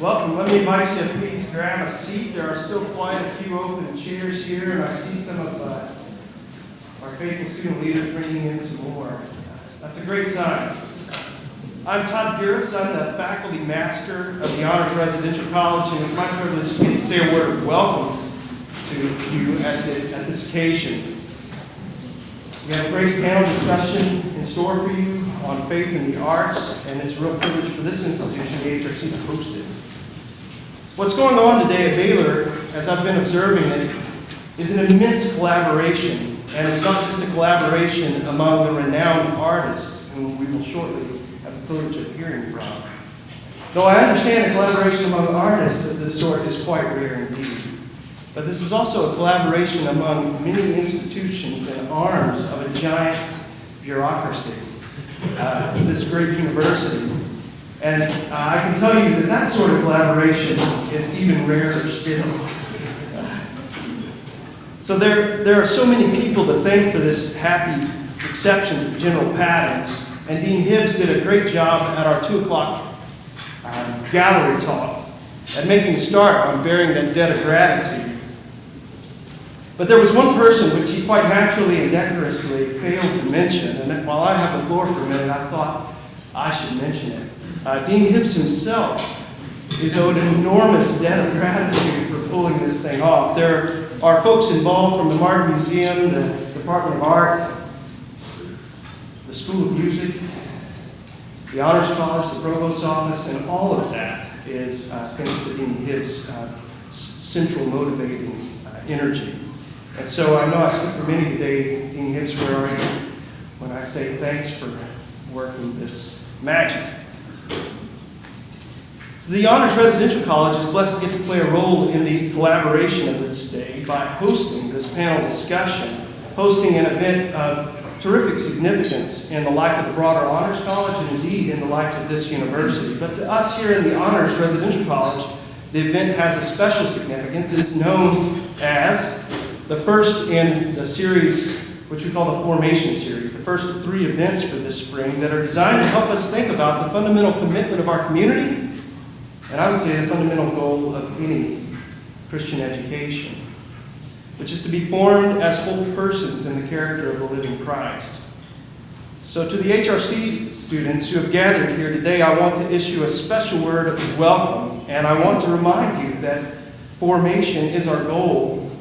Welcome. Let me invite you to please grab a seat. There are still quite a few open chairs here, and I see some of our faithful student leaders bringing in some more. That's a great sign. I'm Todd Buras. I'm the faculty master of the Honors Residential College, and it's my privilege to say a word of welcome to you at this occasion. We have a great panel discussion in store for you on faith in the arts, and it's a real privilege for this institution, the HRC, to host it. What's going on today at Baylor, as I've been observing it, is an immense collaboration, and it's not just a collaboration among the renowned artists, whom we will shortly have the privilege of hearing from. Though I understand a collaboration among artists of this sort is quite rare indeed. But this is also a collaboration among many institutions and arms of a giant bureaucracy, this great university. And I can tell you that that sort of collaboration is even rarer still. So there are so many people to thank for this happy exception to general patterns. And Dean Hibbs did a great job at our 2 o'clock gallery talk at making a start on bearing that debt of gratitude. But there was one person which he quite naturally and decorously failed to mention, and while I have the floor for a minute, I thought I should mention it. Dean Hibbs himself is owed an enormous debt of gratitude for pulling this thing off. There are folks involved from the Martin Museum, the Department of Art, the School of Music, the Honors College, the Provost's office, and all of that is thanks to Dean Hibbs' central motivating energy. And so I know I speak for many today. Dean Hibbs, where are you when I say thanks for working this magic? So the Honors Residential College is blessed to get to play a role in the collaboration of this day by hosting this panel discussion, hosting an event of terrific significance in the life of the broader Honors College and indeed in the life of this university. But to us here in the Honors Residential College, the event has a special significance. It's known as the first in the series, which we call the Formation Series, the first of 3 events for this spring that are designed to help us think about the fundamental commitment of our community, and I would say the fundamental goal of any Christian education, which is to be formed as whole persons in the character of the living Christ. So to the HRC students who have gathered here today, I want to issue a special word of welcome, and I want to remind you that formation is our goal.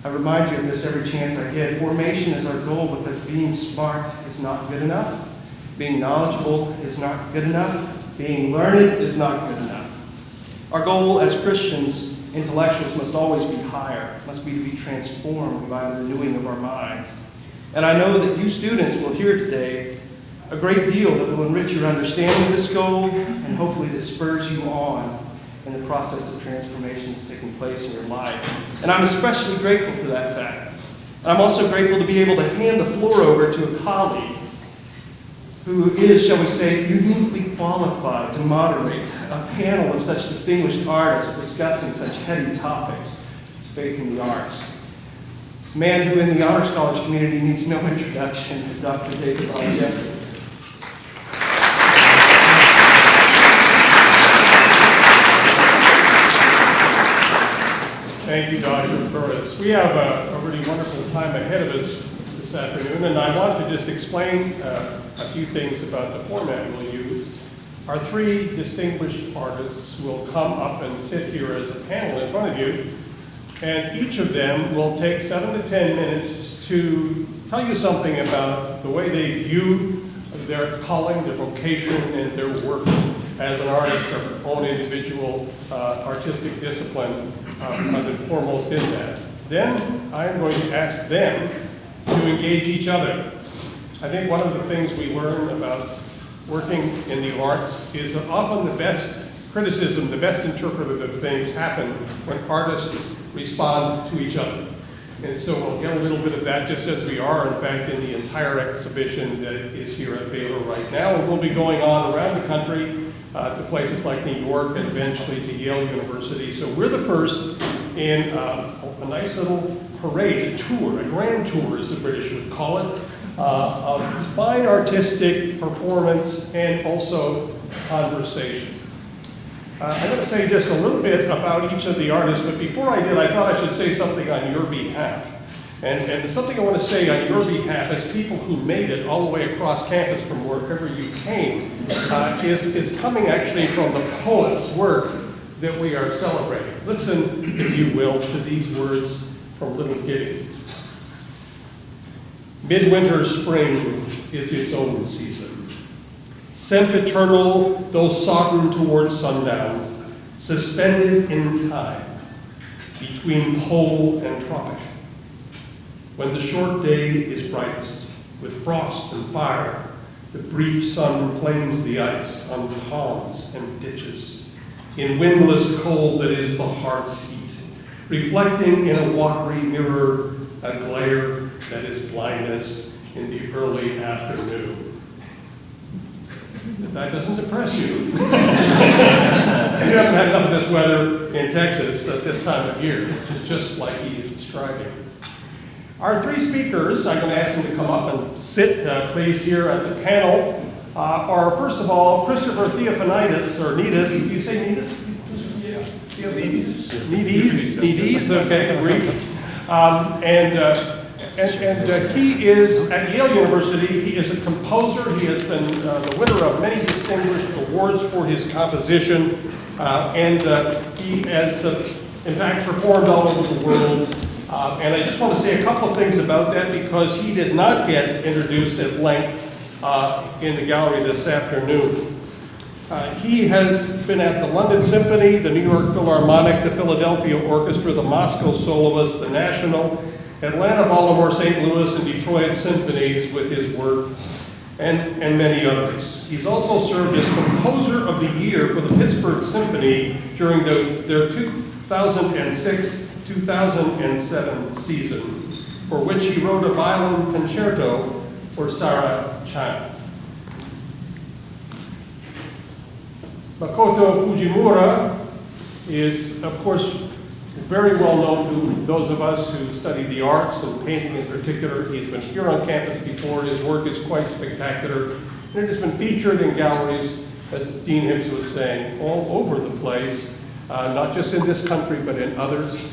I remind you of this every chance I get. Formation is our goal because being smart is not good enough. Being knowledgeable is not good enough. Being learned is not good enough. Our goal as Christians, intellectuals, must always be higher, must be to be transformed by the renewing of our minds. And I know that you students will hear today a great deal that will enrich your understanding of this goal and hopefully that spurs you on in the process of transformation that's taking place in your life. And I'm especially grateful for that fact. And I'm also grateful to be able to hand the floor over to a colleague who is, shall we say, uniquely qualified to moderate a panel of such distinguished artists discussing such heady topics as faith in the arts. A man who in the Honors College community needs no introduction, to Dr. David Jeffrey. Thank you, Dr. Buras. We have a really wonderful time ahead of us this afternoon, and I want to just explain a few things about the format we'll use. Our 3 distinguished artists will come up and sit here as a panel in front of you, and each of them will take 7 to 10 minutes to tell you something about the way they view their calling, their vocation, and their work as an artist of their own individual artistic discipline, and foremost in that. Then I'm going to ask them to engage each other. I think one of the things we learn about working in the arts is that often the best criticism, the best interpretive things happen when artists respond to each other. And so we'll get a little bit of that, just as we are, in fact, in the entire exhibition that is here at Baylor right now. And we'll be going on around the country to places like New York and eventually to Yale University. So we're the first in a nice little parade, a tour, a grand tour as the British would call it, of fine artistic performance and also conversation. I'm going to say just a little bit about each of the artists, but before I did, I thought I should say something on your behalf. And something I want to say on your behalf as people who made it all the way across campus from wherever you came is coming actually from the poet's work that we are celebrating. Listen, if you will, to these words from Little Giddy. Midwinter spring is its own season. Sempiternal, though sodden toward sundown, suspended in time between pole and tropic. When the short day is brightest, with frost and fire, the brief sun plains the ice on ponds and ditches, in windless cold that is the heart's heat, reflecting in a watery mirror a glare that is blindness in the early afternoon. If that doesn't depress you, you haven't had enough of this weather in Texas at this time of year, which is just like he is describing. Our three speakers, I'm going to ask them to come up and sit, please, here at the panel, are, first of all, Christopher Theofanidis, or Nidis. Do you say Nidis? Yeah. Nidis, okay, great. And he is, at Yale University, he is a composer. He has been the winner of many distinguished awards for his composition. He has, in fact, performed all over the world. And I just want to say a couple of things about that because he did not get introduced at length in the gallery this afternoon. He has been at the London Symphony, the New York Philharmonic, the Philadelphia Orchestra, the Moscow Soloists, the National, Atlanta, Baltimore, St. Louis, and Detroit Symphonies with his work, and many others. He's also served as Composer of the Year for the Pittsburgh Symphony during their 2006-2007 season, for which he wrote a violin concerto for Sarah Chan. Makoto Fujimura is, of course, very well known to those of us who study the arts and painting in particular. He's been here on campus before. His work is quite spectacular. And it has been featured in galleries, as Dean Hibbs was saying, all over the place, not just in this country, but in others.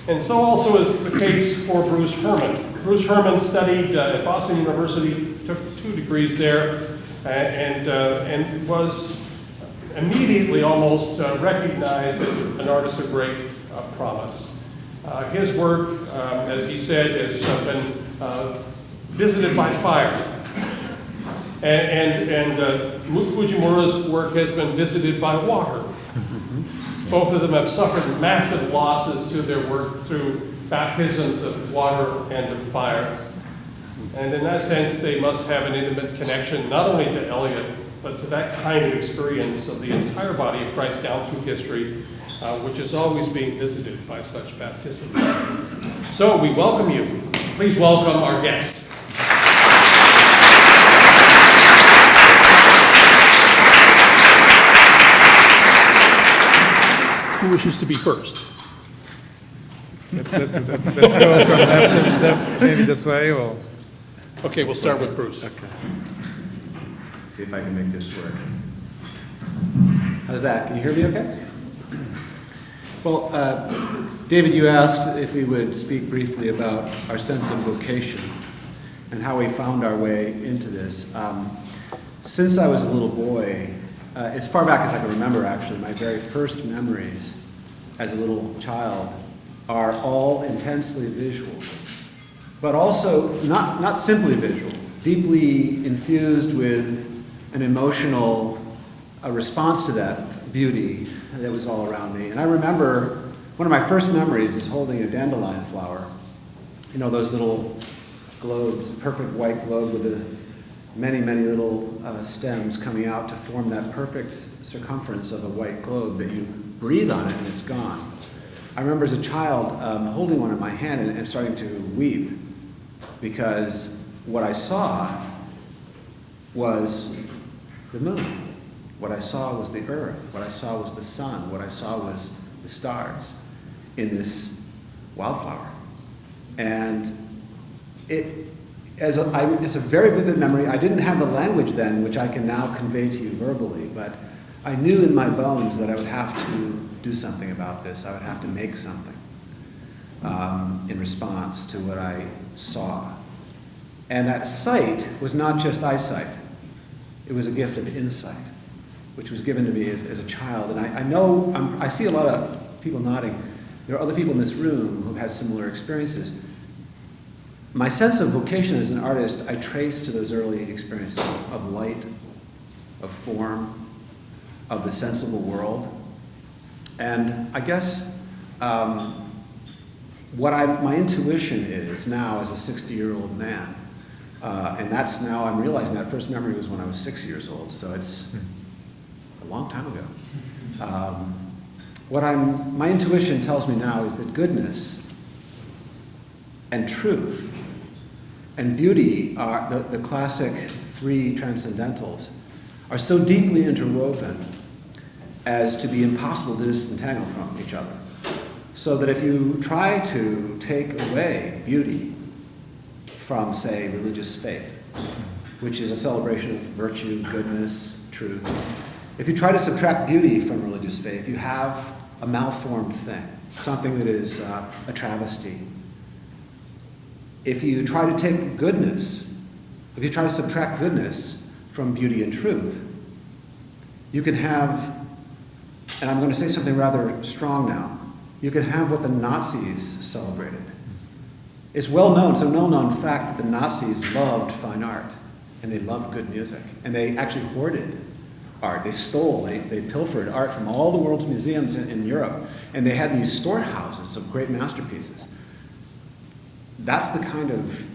And so also is the case for Bruce Herman. Bruce Herman studied at Boston University, took 2 degrees there, and was immediately almost recognized as an artist of great promise. His work, as he said, has been visited by fire. And Fujimura's work has been visited by water. Both of them have suffered massive losses to their work through baptisms of water and of fire. And in that sense, they must have an intimate connection, not only to Eliot, but to that kind of experience of the entire body of Christ down through history, which is always being visited by such baptisms. So we welcome you. Please welcome our guests. Who wishes to be first? Let's go from left to left, maybe this way, or? Okay, we'll start with Bruce. Okay. See if I can make this work. How's that? Can you hear me okay? Well, David, you asked if we would speak briefly about our sense of vocation and how we found our way into this. Since I was a little boy, as far back as I can remember, actually, my very first memories as a little child are all intensely visual, but also not simply visual, deeply infused with an emotional response to that beauty that was all around me. And I remember one of my first memories is holding a dandelion flower. You know, those little globes, perfect white globe with the many, many little stems coming out to form that perfect circumference of a white globe that you breathe on it and it's gone. I remember as a child holding one in my hand and starting to weep because what I saw was the moon. What I saw was the earth. What I saw was the sun. What I saw was the stars in this wildflower. And it's a very vivid memory. I didn't have the language then, which I can now convey to you verbally, but I knew in my bones that I would have to do something about this. I would have to make something in response to what I saw. And that sight was not just eyesight. It was a gift of insight, which was given to me as a child. And I know, I see a lot of people nodding. There are other people in this room who've had similar experiences. My sense of vocation as an artist, I trace to those early experiences of light, of form, of the sensible world. And I guess my intuition is now as a 60-year-old man, and that's now I'm realizing that first memory was when I was 6 years old, so it's a long time ago. My intuition tells me now is that goodness and truth and beauty are the classic three transcendentals are so deeply interwoven as to be impossible to disentangle from each other. So that if you try to take away beauty from, say, religious faith, which is a celebration of virtue, goodness, truth, if you try to subtract beauty from religious faith, you have a malformed thing, something that is a travesty. If you try to take goodness, if you try to subtract goodness from beauty and truth, you can have, and I'm going to say something rather strong now, you can have what the Nazis celebrated. It's well known, it's a well-known fact that the Nazis loved fine art, and they loved good music, and they actually hoarded art. They stole, they pilfered art from all the world's museums in Europe, and they had these storehouses of great masterpieces. That's the kind of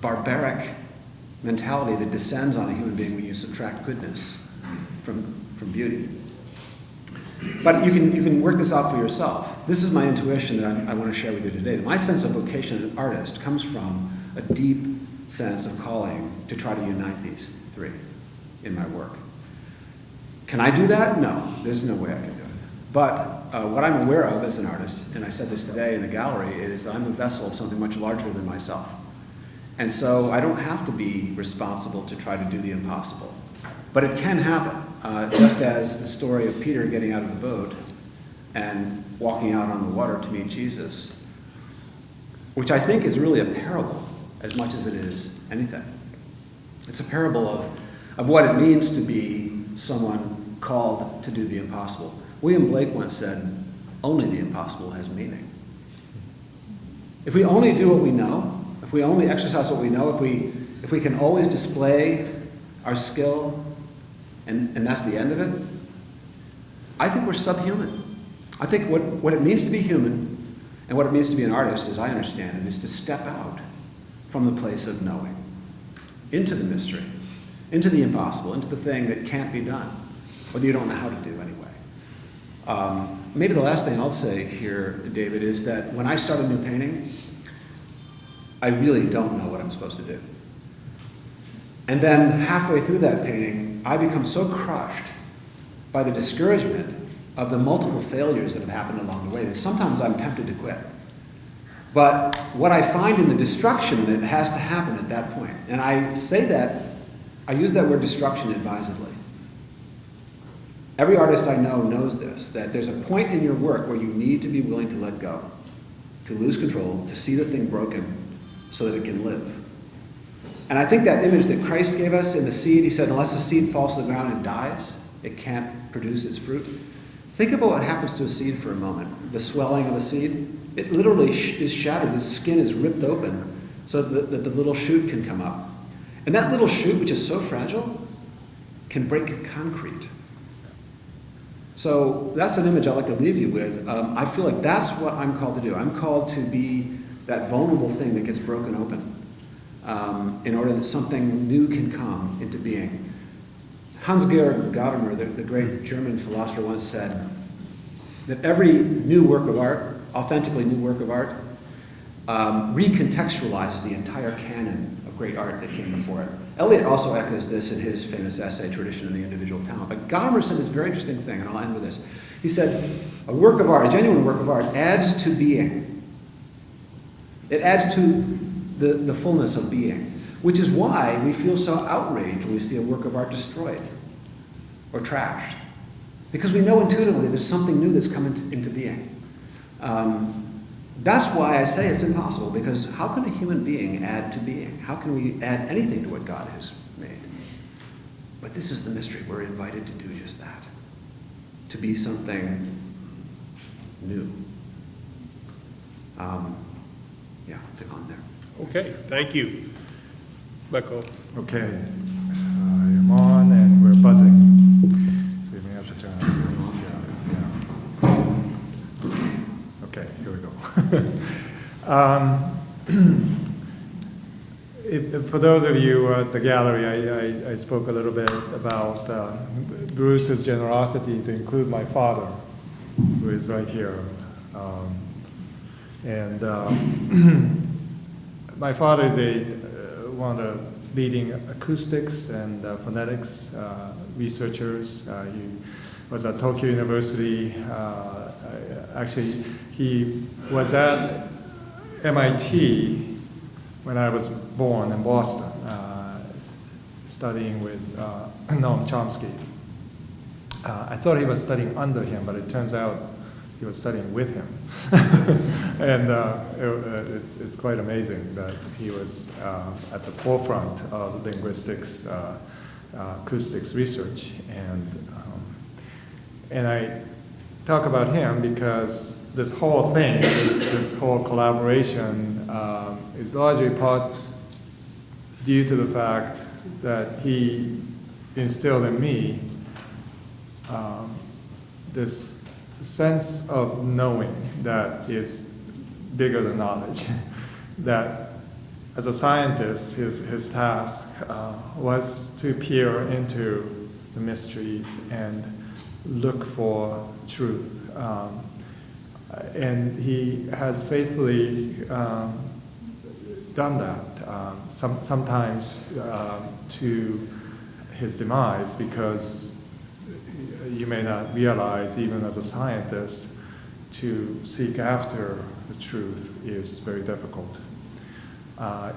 barbaric mentality that descends on a human being when you subtract goodness from beauty. But you can work this out for yourself. This is my intuition that I want to share with you today. My sense of vocation as an artist comes from a deep sense of calling to try to unite these three in my work. Can I do that? No, there's no way I can do it. But what I'm aware of as an artist, and I said this today in the gallery, is that I'm a vessel of something much larger than myself. And so I don't have to be responsible to try to do the impossible. But it can happen, just as the story of Peter getting out of the boat and walking out on the water to meet Jesus, which I think is really a parable as much as it is anything. It's a parable of what it means to be someone called to do the impossible. William Blake once said, only the impossible has meaning. If we only do what we know, if we only exercise what we know, if we can always display our skill, and that's the end of it, I think we're subhuman. I think what it means to be human and what it means to be an artist, as I understand it, is to step out from the place of knowing into the mystery, into the impossible, into the thing that can't be done, or that you don't know how to do anyway. Maybe the last thing I'll say here, David, is that when I start a new painting, I really don't know what I'm supposed to do. And then halfway through that painting, I become so crushed by the discouragement of the multiple failures that have happened along the way that sometimes I'm tempted to quit. But what I find in the destruction that has to happen at that point, and I say that, I use that word destruction advisedly. Every artist I know knows this, that there's a point in your work where you need to be willing to let go, to lose control, to see the thing broken so that it can live. And I think that image that Christ gave us in the seed, he said, unless the seed falls to the ground and dies, it can't produce its fruit. Think about what happens to a seed for a moment. The swelling of a seed, it literally is shattered. The skin is ripped open so that the little shoot can come up. And that little shoot, which is so fragile, can break concrete. So that's an image I'd like to leave you with. I feel like that's what I'm called to do. I'm called to be that vulnerable thing that gets broken open in order that something new can come into being. Hans-Georg Gadamer, the great German philosopher, once said that every new work of art, authentically new work of art, recontextualizes the entire canon of great art that came before it. Eliot also echoes this in his famous essay, Tradition and the Individual Talent. But Gadamer said this very interesting thing, and I'll end with this. He said, a work of art, a genuine work of art, adds to being. It adds to the fullness of being, which is why we feel so outraged when we see a work of art destroyed or trashed. Because we know intuitively there's something new that's come into being. That's why I say it's impossible, because how can a human being add to being? How can we add anything to what God has made? But this is the mystery. We're invited to do just that, to be something new. Yeah, on there. Okay, thank you. Mako. Okay, I'm on and we're buzzing. So we may have to turn on the yeah. Okay, here we go. For those of you at the gallery, I spoke a little bit about Bruce's generosity to include my father, who is right here. My father is one of the leading acoustics and phonetics researchers. He was at Tokyo University. Actually, he was at MIT when I was born in Boston, studying with Noam Chomsky. I thought he was studying under him, but it turns out he was studying with him. And it's quite amazing that he was at the forefront of linguistics, acoustics research. And I talk about him because this whole thing, this whole collaboration is largely part due to the fact that he instilled in me this sense of knowing that is bigger than knowledge. That as a scientist, his task was to peer into the mysteries and look for truth. And he has faithfully done that, sometimes to his demise, because you may not realize, even as a scientist, to seek after the truth is very difficult.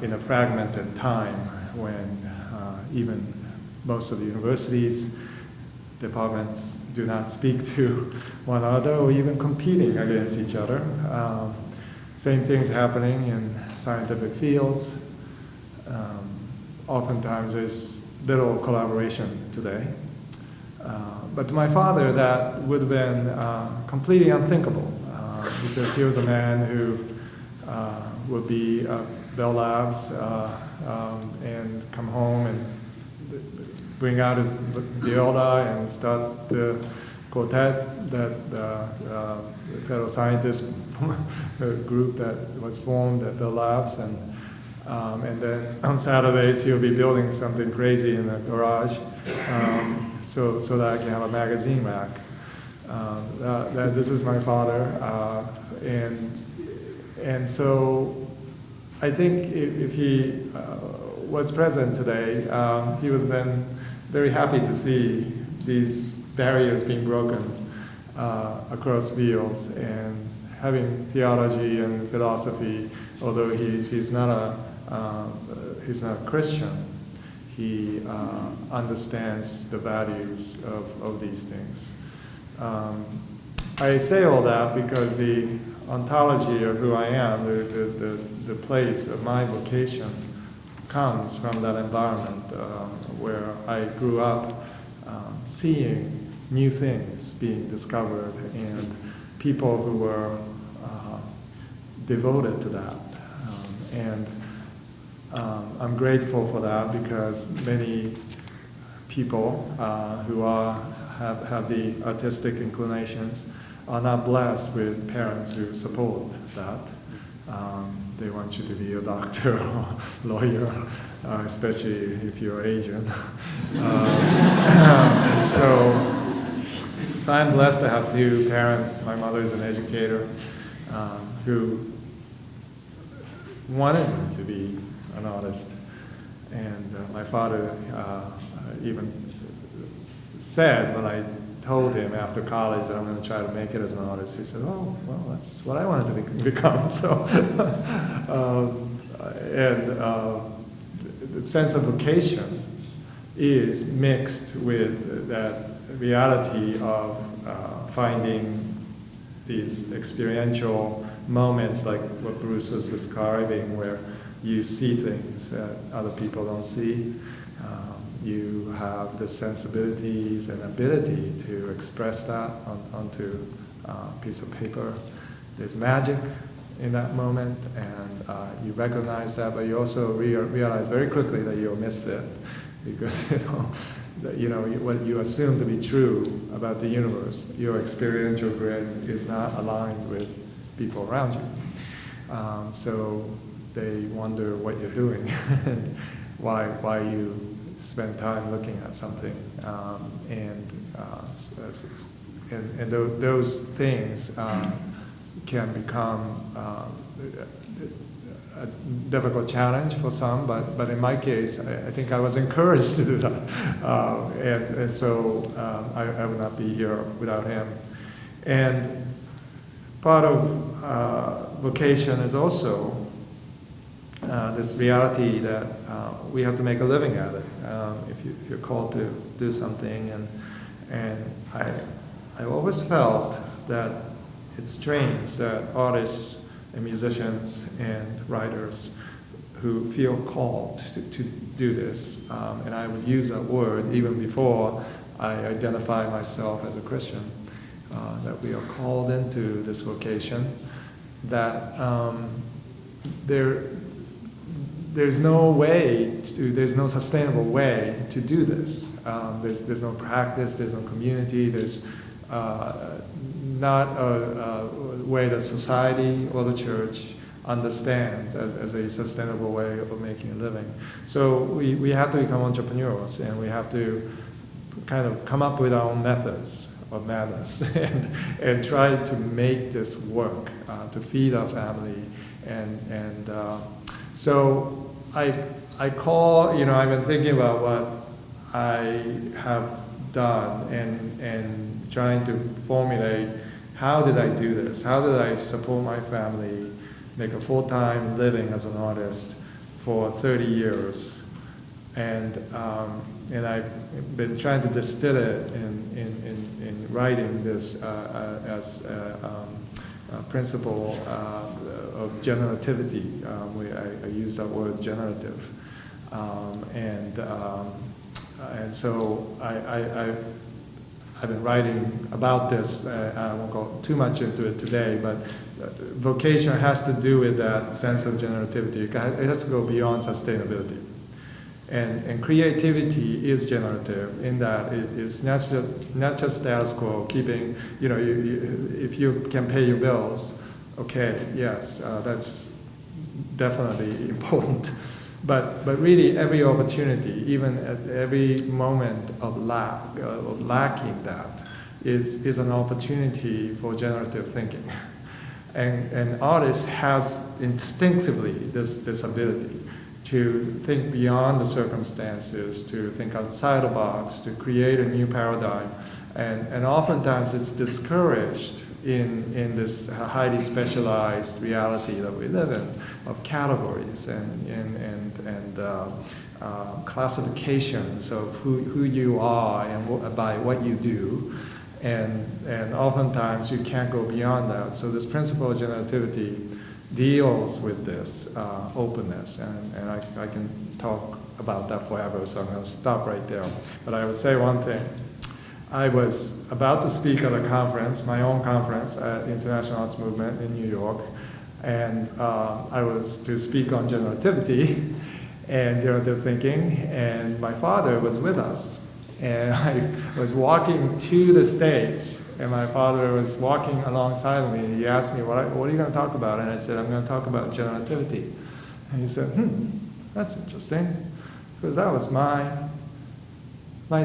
In a fragmented time when even most of the universities, departments do not speak to one another or even competing against each other. Same things happening in scientific fields. Oftentimes there's little collaboration today. But to my father, that would have been completely unthinkable, because he was a man who would be at Bell Labs and come home and bring out his viola and start the quartet, that the fellow scientist group that was formed at Bell Labs, and then on Saturdays he'll be building something crazy in the garage. So that I can have a magazine rack. This is my father, and so I think if he was present today, he would have been very happy to see these barriers being broken across fields, and having theology and philosophy. Although he's not a Christian, he understands the values of these things. I say all that because the ontology of who I am, the place of my vocation, comes from that environment where I grew up seeing new things being discovered and people who were devoted to that. I'm grateful for that, because many people who have the artistic inclinations are not blessed with parents who support that. They want you to be a doctor or lawyer, especially if you're Asian. So I'm blessed to have two parents. My mother is an educator who wanted me to be an artist, and my father even said, when I told him after college that I'm going to try to make it as an artist, he said, "Oh, well, that's what I wanted to become." So, the sense of vocation is mixed with that reality of finding these experiential moments like what Bruce was describing, where you see things that other people don't see. You have the sensibilities and ability to express that onto a piece of paper. There's magic in that moment, and you recognize that, but you also realize very quickly that you missed it, because what you assume to be true about the universe, your experiential grid is not aligned with people around you. So they wonder what you're doing and why you spend time looking at something, and those things can become a difficult challenge for some, but in my case, I think I was encouraged to do that, and so I would not be here without him. And part of vocation is also this reality that we have to make a living at it. If you're called to do something, and I always felt that it's strange that artists and musicians and writers who feel called to do this, and I would use that word even before I identify myself as a Christian, that we are called into this vocation, that there's no sustainable way to do this. There's no practice, there's no community, there's not a way that society or the church understands as a sustainable way of making a living. So we have to become entrepreneurs, and we have to kind of come up with our own methods of madness and try to make this work, to feed our family. And so I call, I've been thinking about what I have done and trying to formulate, how did I do this? How did I support my family, make a full-time living as an artist for 30 years? And I've been trying to distill it in writing this as a principle of generativity. I use that word generative. And so I've been writing about this. I won't go too much into it today, but vocation has to do with that sense of generativity. It has to go beyond sustainability. And creativity is generative in that it's not just status quo, keeping, if you can pay your bills, okay, yes, that's definitely important. But really every opportunity, even at every moment of lacking that, is an opportunity for generative thinking. And artist has instinctively this ability to think beyond the circumstances, to think outside the box, to create a new paradigm. And oftentimes it's discouraged in this highly specialized reality that we live in, of categories and classifications of who you are and by what you do. And oftentimes you can't go beyond that. So this principle of generativity deals with this openness, and I can talk about that forever, so I'm going to stop right there. But I would say one thing. I was about to speak at a conference, my own conference at the International Arts Movement in New York, and I was to speak on generativity and generative thinking, and my father was with us. And I was walking to the stage, and my father was walking alongside of me, and he asked me, what are you going to talk about? And I said, I'm going to talk about generativity. And he said, that's interesting, because that was my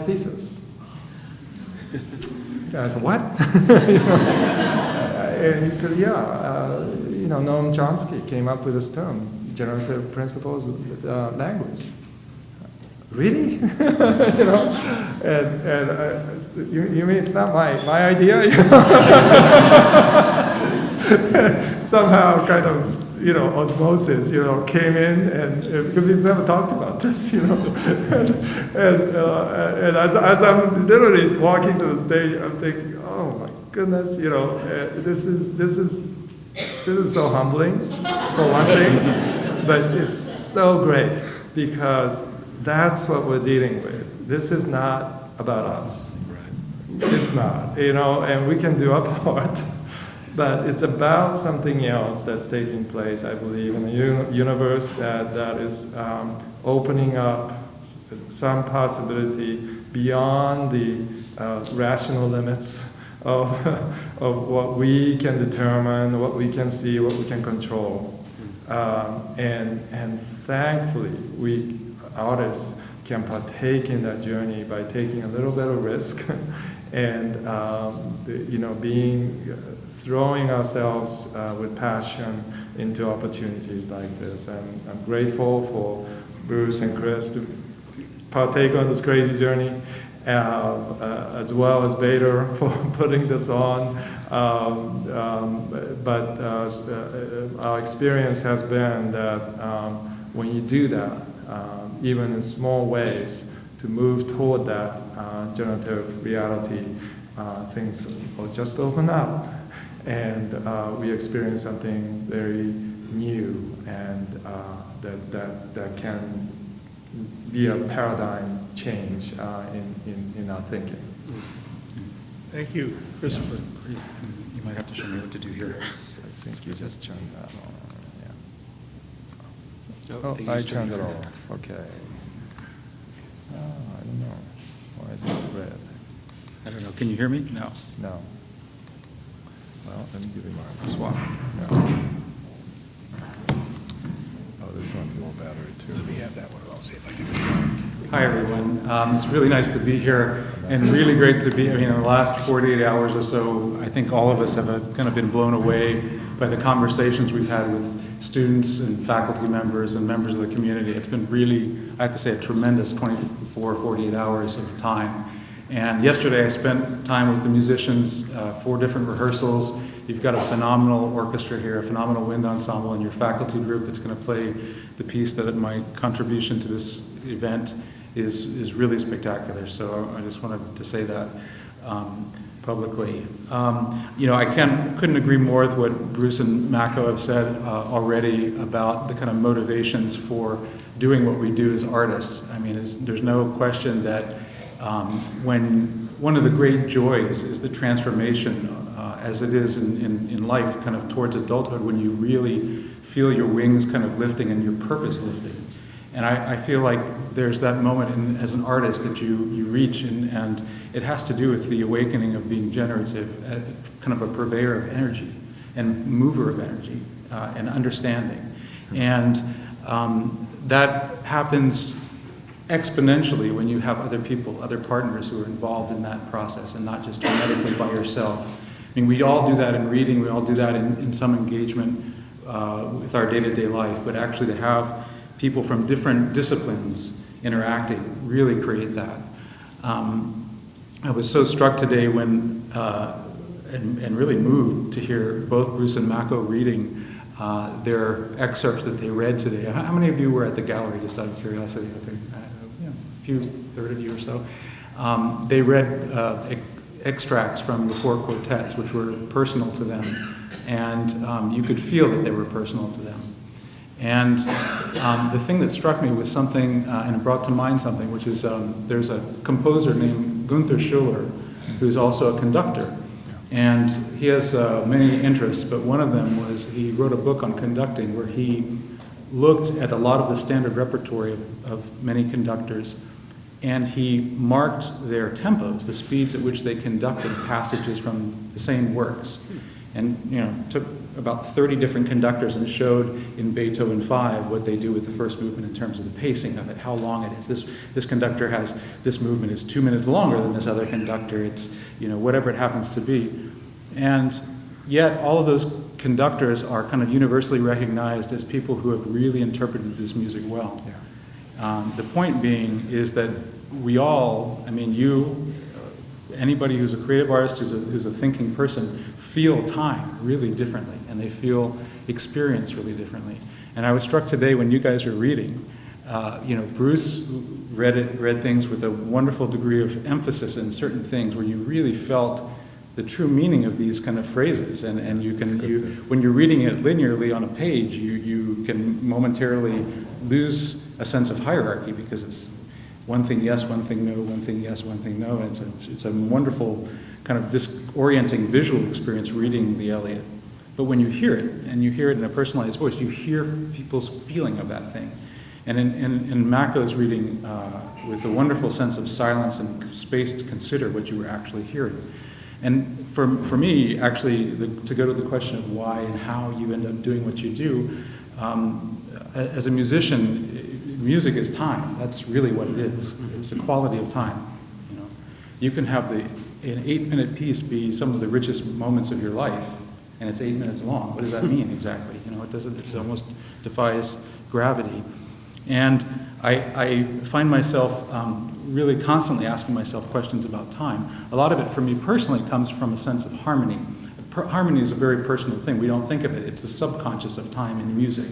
thesis. And I said, what? And he said, Noam Chomsky came up with this term, generative principles of language. Really? You mean it's not my idea? somehow kind of, osmosis, came in, and because he's never talked about this, and as I'm literally walking to the stage, I'm thinking, oh my goodness, this is so humbling, for one thing, but it's so great because that's what we're dealing with. This is not about us. It's not, and we can do our part, but it's about something else that's taking place, I believe, in the universe that is opening up some possibility beyond the rational limits of what we can determine, what we can see, what we can control. And thankfully, we artists can partake in that journey by taking a little bit of risk and throwing ourselves with passion into opportunities like this. And I'm grateful for Bruce and Chris to partake on this crazy journey, as well as Baylor for putting this on. But our experience has been that when you do that, even in small ways, to move toward that generative reality, things will just open up, and we experience something very new, and that can be a paradigm change in our thinking. Thank you, Christopher. Yes. You might have to show me what to do here. Yes, I think you just turned that on. Yeah. Oh, Oh, they I used to turned it be off. Okay. Oh, I don't know. Why is it red? I don't know. Can you hear me? No. No. Well, let me give you mine. Swap. No. Oh, this one's low battery too. Let me have that one. I'll see if I can. Hi, everyone. It's really nice to be here and really great to be, in the last 48 hours or so, I think all of us have kind of been blown away by the conversations we've had with students and faculty members and members of the community. It's been really, I have to say, a tremendous 48 hours of time. And yesterday I spent time with the musicians, 4 different rehearsals. You've got a phenomenal orchestra here, a phenomenal wind ensemble, and your faculty group that's going to play the piece that my contribution to this event is really spectacular. So I just wanted to say that publicly. I couldn't agree more with what Bruce and Mako have said already about the kind of motivations for doing what we do as artists. There's no question that when one of the great joys is the transformation, as it is in life, kind of towards adulthood, when you really feel your wings kind of lifting and your purpose lifting. And I feel like there's that moment as an artist that you reach, and it has to do with the awakening of being generative, kind of a purveyor of energy and mover of energy and understanding. And that happens exponentially when you have other people, other partners who are involved in that process and not just hermetically by yourself. We all do that in reading, we all do that in some engagement with our day-to-day life, but actually to have people from different disciplines interacting really create that. I was so struck today when, and really moved to hear both Bruce and Mako reading their excerpts that they read today. How many of you were at the gallery, just out of curiosity? I think, a few, third of you or so. They read extracts from the 4 quartets, which were personal to them, and you could feel that they were personal to them. And the thing that struck me was something, and it brought to mind something, which is there's a composer named Gunther Schuller, who's also a conductor. And he has many interests, but one of them was he wrote a book on conducting where he looked at a lot of the standard repertory of many conductors, and he marked their tempos, the speeds at which they conducted passages from the same works. And took about 30 different conductors and showed in Beethoven 5 what they do with the first movement in terms of the pacing of it, how long it is. This conductor has, this movement is 2 minutes longer than this other conductor. It's, whatever it happens to be. And yet all of those conductors are kind of universally recognized as people who have really interpreted this music well. Yeah. The point being is that we all, you anybody who's a creative artist, who's a thinking person, feel time really differently, and they feel experience really differently. And I was struck today when you guys were reading, Bruce read things with a wonderful degree of emphasis in certain things where you really felt the true meaning of these kind of phrases, and when you're reading it linearly on a page, you can momentarily lose a sense of hierarchy because it's one thing yes, one thing no, one thing yes, one thing no. And it's a wonderful kind of disorienting visual experience reading the Eliot. But when you hear it, and you hear it in a personalized voice, you hear people's feeling of that thing. And in Mako's reading, with a wonderful sense of silence and space to consider what you were actually hearing. And for me, actually, to go to the question of why and how you end up doing what you do, as a musician, music is time. That's really what it is. It's the quality of time. You can have an 8-minute piece be some of the richest moments of your life, and it's 8 minutes long. What does that mean exactly? It doesn't. It almost defies gravity. And I find myself really constantly asking myself questions about time. A lot of it for me personally comes from a sense of harmony. Harmony is a very personal thing. We don't think of it. It's the subconscious of time in music.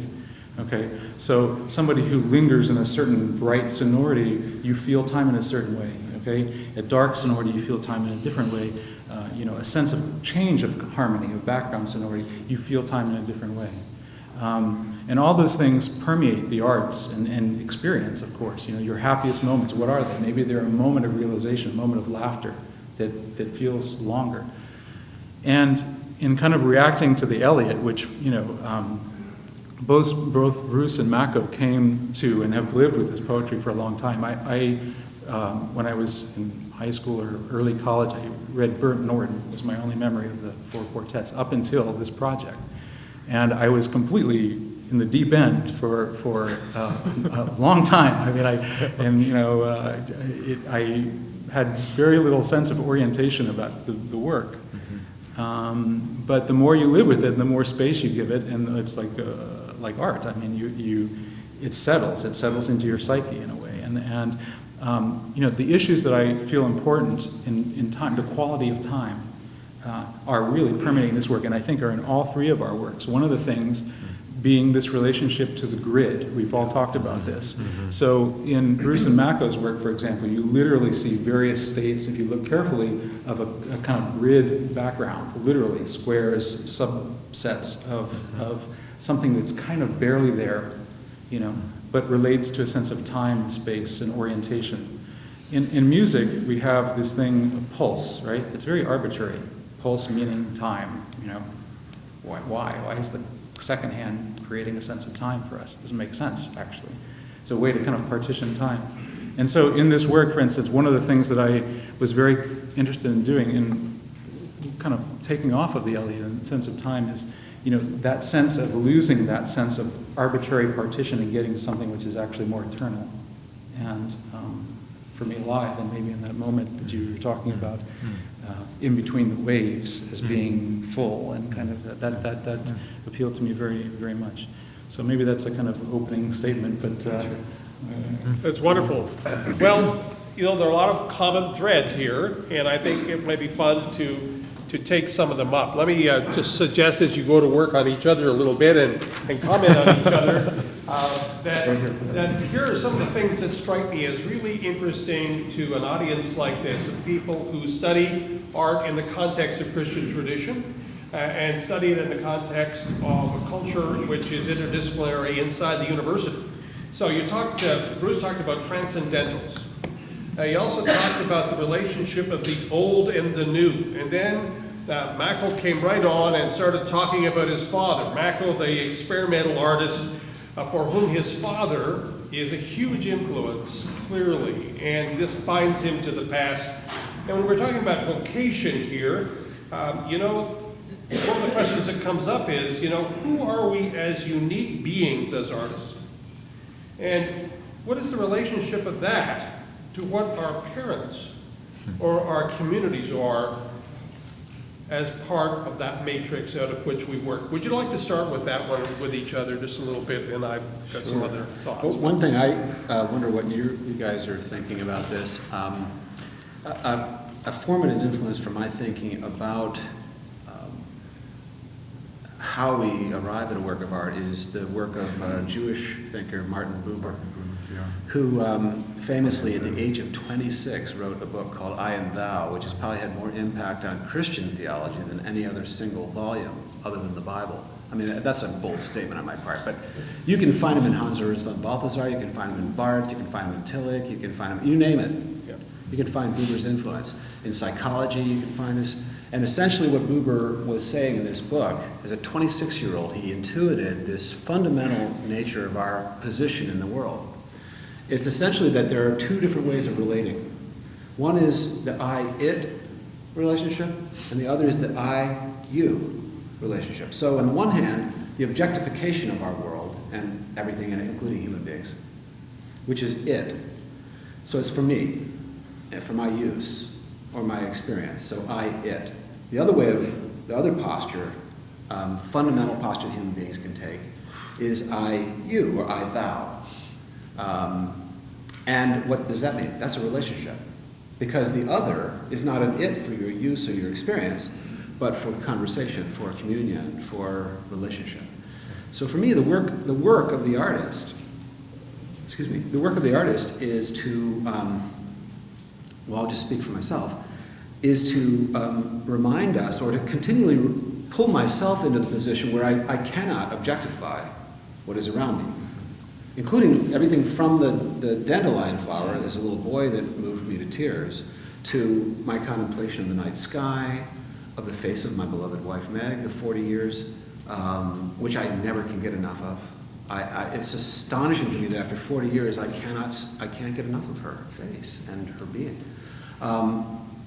Okay, so somebody who lingers in a certain bright sonority, you feel time in a certain way. Okay, a dark sonority, you feel time in a different way. A sense of change of harmony, of background sonority, you feel time in a different way. And all those things permeate the arts and experience, of course. Your happiest moments, what are they? Maybe they're a moment of realization, a moment of laughter that feels longer. And in kind of reacting to the Eliot, which, both Bruce and Mako came to and have lived with his poetry for a long time. When I was in high school or early college, I read Burnt Norton. It was my only memory of the 4 quartets up until this project. And I was completely in the deep end for a long time. I mean, I had very little sense of orientation about the work. But the more you live with it, the more space you give it, and it's like art. I mean, it settles into your psyche in a way. And the issues that I feel important in time, the quality of time, are really permeating this work, and I think are in all three of our works. One of the things being this relationship to the grid. We've all talked about this. So in Bruce and Mako's work, for example, you literally see various states, if you look carefully, of a kind of grid background, literally squares, subsets of something that's kind of barely there, but relates to a sense of time and space and orientation. In music, we have this thing, a pulse, right? It's very arbitrary. Pulse meaning time, Why? Why is the second hand creating a sense of time for us? It doesn't make sense, actually. It's a way to kind of partition time. And so in this work, for instance, one of the things that I was very interested in doing, in kind of taking off of the Eliot and sense of time, is that sense of losing that sense of arbitrary partition and getting to something which is actually more eternal. And for me, live, and maybe in that moment that you were talking about, in between the waves as being full, and kind of that appealed to me very, very much. So maybe that's a kind of opening statement, but... That's wonderful. Well, there are a lot of common threads here, and I think it might be fun to take some of them up. Let me just suggest, as you go to work on each other a little bit and comment on each other, that here are some of the things that strike me as really interesting to an audience like this, of people who study art in the context of Christian tradition and study it in the context of a culture which is interdisciplinary inside the university. So Bruce talked about transcendentals. He also talked about the relationship of the old and the new. And then Mako came right on and started talking about his father. Mako, the experimental artist, for whom his father is a huge influence, clearly. And this binds him to the past. And when we're talking about vocation here, one of the questions that comes up is, who are we as unique beings as artists? And what is the relationship of that to what our parents or our communities are as part of that matrix out of which we work? Would you like to start with that one with each other just a little bit, and I've got some other thoughts. Well, one thing I wonder what you guys are thinking about this. a formative influence for my thinking about how we arrive at a work of art is the work of a Jewish thinker, Martin Buber, who famously at the age of 26 wrote a book called I and Thou, which has probably had more impact on Christian theology than any other single volume other than the Bible. I mean, that's a bold statement on my part, but you can find him in Hans Urs von Balthasar, you can find him in Barth, you can find him in Tillich, you can find him, you name it. Yeah. You can find Buber's influence. In psychology, you can find this. And essentially what Buber was saying in this book, as a 26-year-old, he intuited this fundamental nature of our position in the world. It's essentially that there are two different ways of relating. One is the I-it relationship, and the other is the I-you relationship. So on the one hand, the objectification of our world and everything in it, including human beings, which is it. So it's for me, and for my use, or my experience, so I-it. The other posture, fundamental posture human beings can take, is I-you, or I-thou. And what does that mean? That's a relationship. Because the other is not an it for your use or your experience, but for conversation, for communion, for relationship. So for me, the work of the artist, is to, well, I'll just speak for myself, is to remind us, or to continually pull myself into the position where I cannot objectify what is around me, including everything from the dandelion flower, as a little boy that moved me to tears, to my contemplation of the night sky, of the face of my beloved wife Meg of 40 years, which I never can get enough of. It's astonishing to me that after 40 years I can't get enough of her face and her being.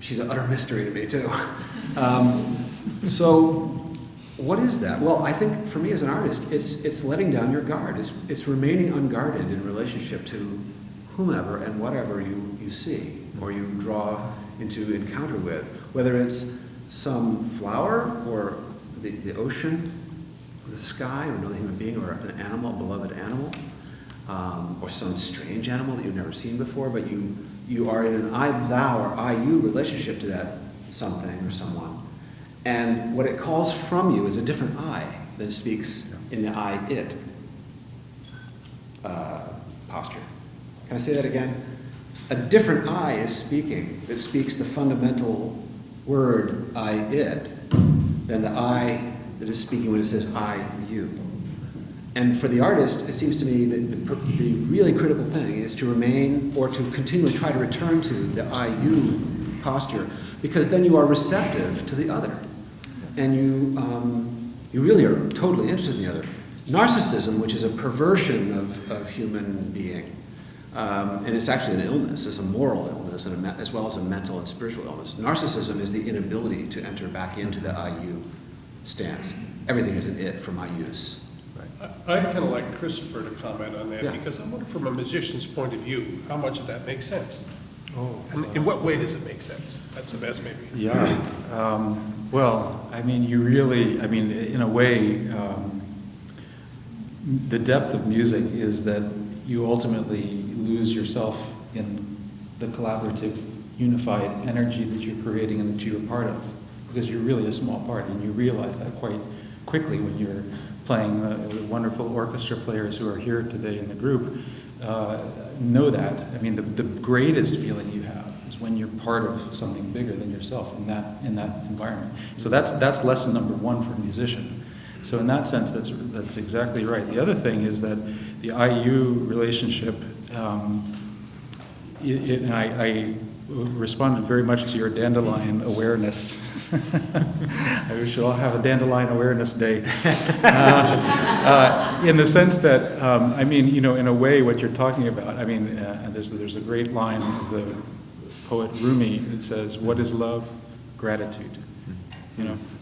She's an utter mystery to me too. So what is that? Well, I think for me as an artist, it's letting down your guard. It's remaining unguarded in relationship to whomever and whatever you see or you draw into encounter with, whether it's some flower or the ocean, or the sky, or another human being, or an animal, a beloved animal, or some strange animal that you've never seen before, but you are in an I-thou or I-you relationship to that something or someone. And what it calls from you is a different I than speaks in the I-it posture. Can I say that again? A different I is speaking that speaks the fundamental word I-it than the I that is speaking when it says I-you. And for the artist, it seems to me that the really critical thing is to remain or to continually try to return to the I-you posture, because then you are receptive to the other. And you really are totally interested in the other. Narcissism, which is a perversion of human being, and it's actually an illness, it's a moral illness, and as well as a mental and spiritual illness. Narcissism is the inability to enter back into the I-you stance. Everything is an it for my use. I'd kind of like Christopher to comment on that, Yeah. because I wonder from a musician's point of view, how much of that makes sense? Oh, And in what way does it make sense? That's the best maybe. yeah. Well, I mean, in a way, the depth of music is that you ultimately lose yourself in the collaborative, unified energy that you're creating and that you're a part of, because you're really a small part, and you realize that quite quickly when you're playing. The wonderful orchestra players who are here today in the group know that. I mean, the greatest feeling you have is when you're part of something bigger than yourself in that environment. So that's lesson number one for a musician. So in that sense, that's exactly right. The other thing is that the I-you relationship, and I responded very much to your dandelion awareness. We should all have a dandelion awareness day. In the sense that, in a way, what you're talking about, there's a great line of the poet Rumi that says, "What is love? Gratitude."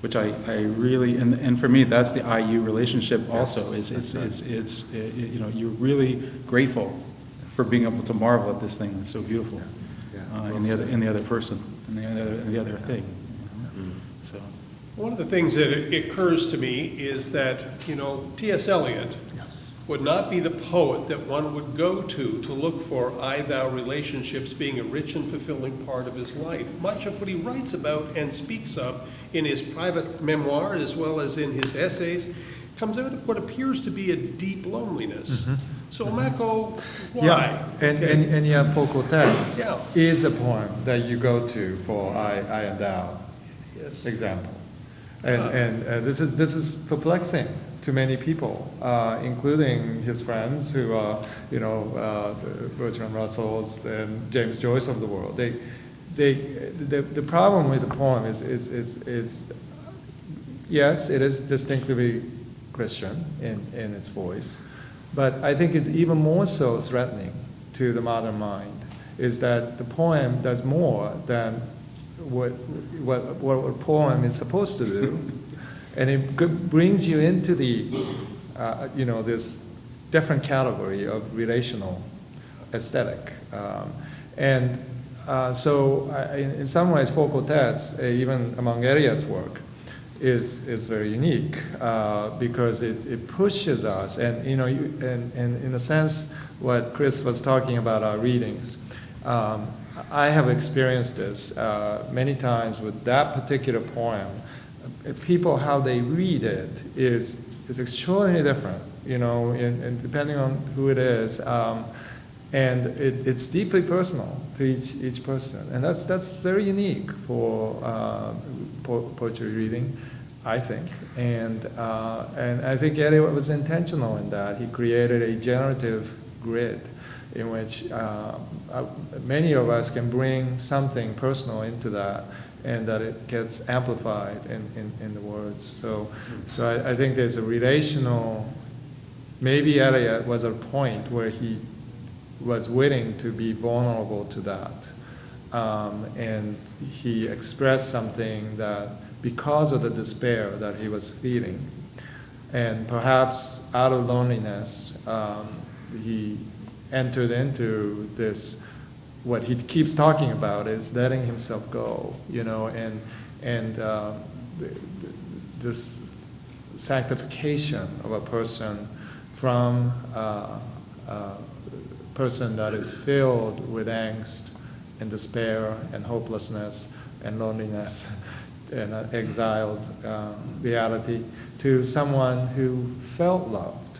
Which I really, and for me, that's the I-you relationship also. You're really grateful for being able to marvel at this thing that's so beautiful. In the other person, in the other thing. So, One of the things that occurs to me is that, T.S. Eliot would not be the poet that one would go to look for I-thou relationships being a rich and fulfilling part of his life. Much of what he writes about and speaks of in his private memoir as well as in his essays comes out of what appears to be a deep loneliness. So Mako, why? Yeah, and yeah, for QU4RTETS Yeah. is a poem that you go to for I and thou Yes. example. And this is perplexing to many people, including his friends who are, the Bertrand Russells and James Joyce of the world. The problem with the poem is yes, it is distinctively Christian in its voice, but I think it's even more so threatening to the modern mind is that the poem does more than what a poem is supposed to do, and it brings you into the this different category of relational aesthetic, so in some ways, QU4RTETS, even among Eliot's work, is very unique because it pushes us, and in a sense, what Chris was talking about our readings. I have experienced this many times with that particular poem. People, how they read it is extraordinarily different, and depending on who it is, and it's deeply personal to each person, and that's very unique for poetry reading, I think, and I think Eliot was intentional in that. He created a generative grid in which many of us can bring something personal into that, and that it gets amplified in the words. So I think there's a relational, maybe Eliot was at a point where he was willing to be vulnerable to that. And he expressed something that, because of the despair that he was feeling, and perhaps out of loneliness, he entered into this, what he keeps talking about is letting himself go, and this sanctification of a person from a person that is filled with angst and despair and hopelessness and loneliness and exiled reality to someone who felt loved,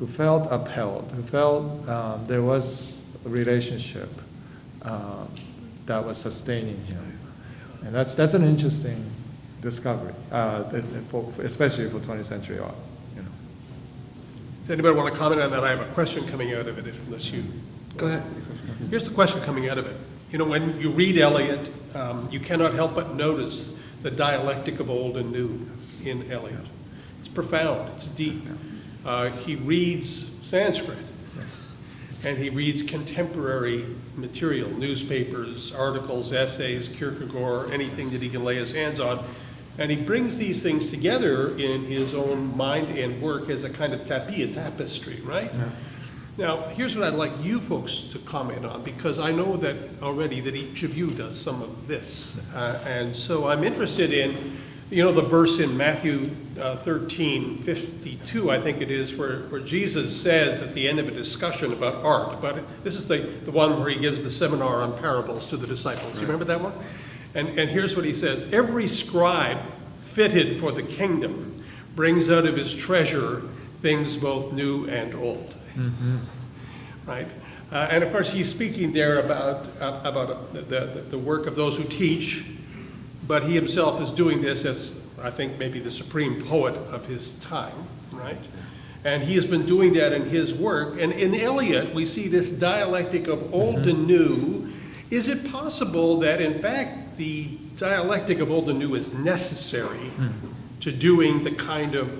who felt upheld, who felt there was a relationship that was sustaining him. And that's an interesting discovery, especially for 20th century art. Does anybody want to comment on that? I have a question coming out of it, unless you... Go ahead. Here's the question coming out of it. When you read Eliot, you cannot help but notice the dialectic of old and new in Eliot. It's profound, it's deep. He reads Sanskrit, and he reads contemporary material, newspapers, articles, essays, Kierkegaard, anything that he can lay his hands on. And he brings these things together in his own mind and work as a kind of tapestry, right? Yeah. Now, here's what I'd like you folks to comment on, because I know that already that each of you does some of this. And so I'm interested in, the verse in Matthew 13:52, I think it is, where Jesus says at the end of a discussion about art, this is the one where he gives the seminar on parables to the disciples. You remember that one? And here's what he says: every scribe fitted for the kingdom brings out of his treasure things both new and old. Mm-hmm. Right? And of course, he's speaking there about the work of those who teach, but he himself is doing this as, I think, maybe the supreme poet of his time, right? And he has been doing that in his work. And in Eliot, we see this dialectic of old and new. Is it possible that, in fact, the dialectic of old and new is necessary to doing the kind of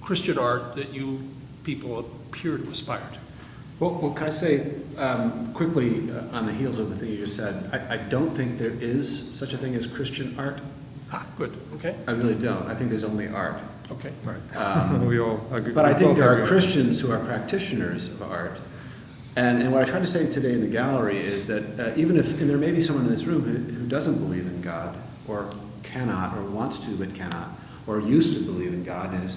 Christian art that you people appear to aspire to? Well, can I say quickly on the heels of the thing you just said, I don't think there is such a thing as Christian art. Good, okay. I really don't. I think there's only art. Okay. Right. We all agree. But I think there are Christians who are practitioners of art. And what I try to say today in the gallery is that even if, and there may be someone in this room who doesn't believe in God, or cannot, or wants to but cannot, or used to believe in God and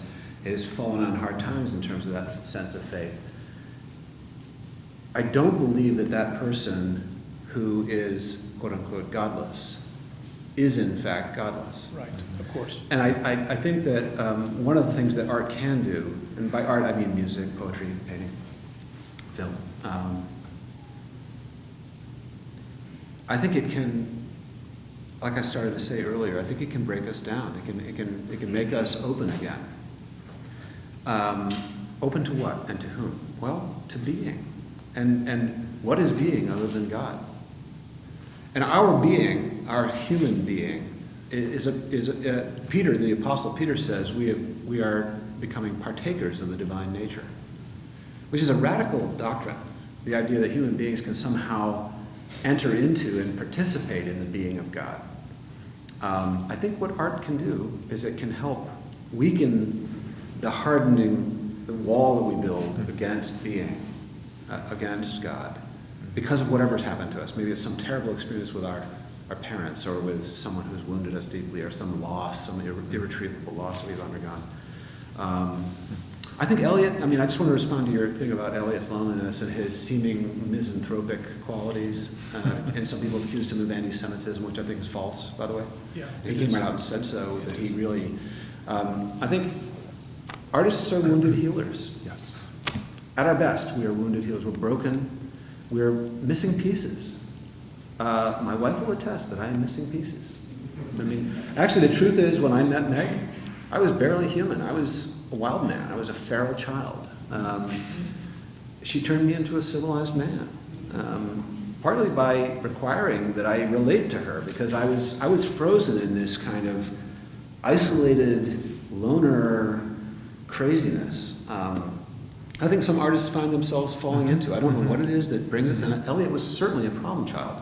has fallen on hard times in terms of that sense of faith. I don't believe that that person who is, quote unquote, godless is in fact godless. Right, of course. And I think that one of the things that art can do, and by art I mean music, poetry, painting, film, I think it can, like I started to say earlier, I think it can break us down. It can make us open again. Open to what and to whom? Well, to being. And what is being other than God? And our being, our human being, Peter, the Apostle Peter says we are becoming partakers of the divine nature, which is a radical doctrine, the idea that human beings can somehow enter into and participate in the being of God. I think what art can do is it can help weaken the hardening, the wall that we build against being, against God, because of whatever's happened to us. Maybe it's some terrible experience with our parents, or with someone who's wounded us deeply, or some loss, some irretrievable loss that we've undergone. I think Eliot, I just want to respond to your thing about Eliot's loneliness and his seeming misanthropic qualities. And some people have accused him of anti-Semitism, which I think is false, by the way. Yeah. He came right out and said so, that he really, I think artists are wounded healers. Yes. At our best, we are wounded healers. We're broken. We're missing pieces. My wife will attest that I am missing pieces. Actually, the truth is, when I met Meg, I was barely human. I was a wild man. I was a feral child. She turned me into a civilized man, partly by requiring that I relate to her, because I was frozen in this kind of isolated, loner craziness. I think some artists find themselves falling into. I don't know what it is that brings us in. Eliot was certainly a problem child.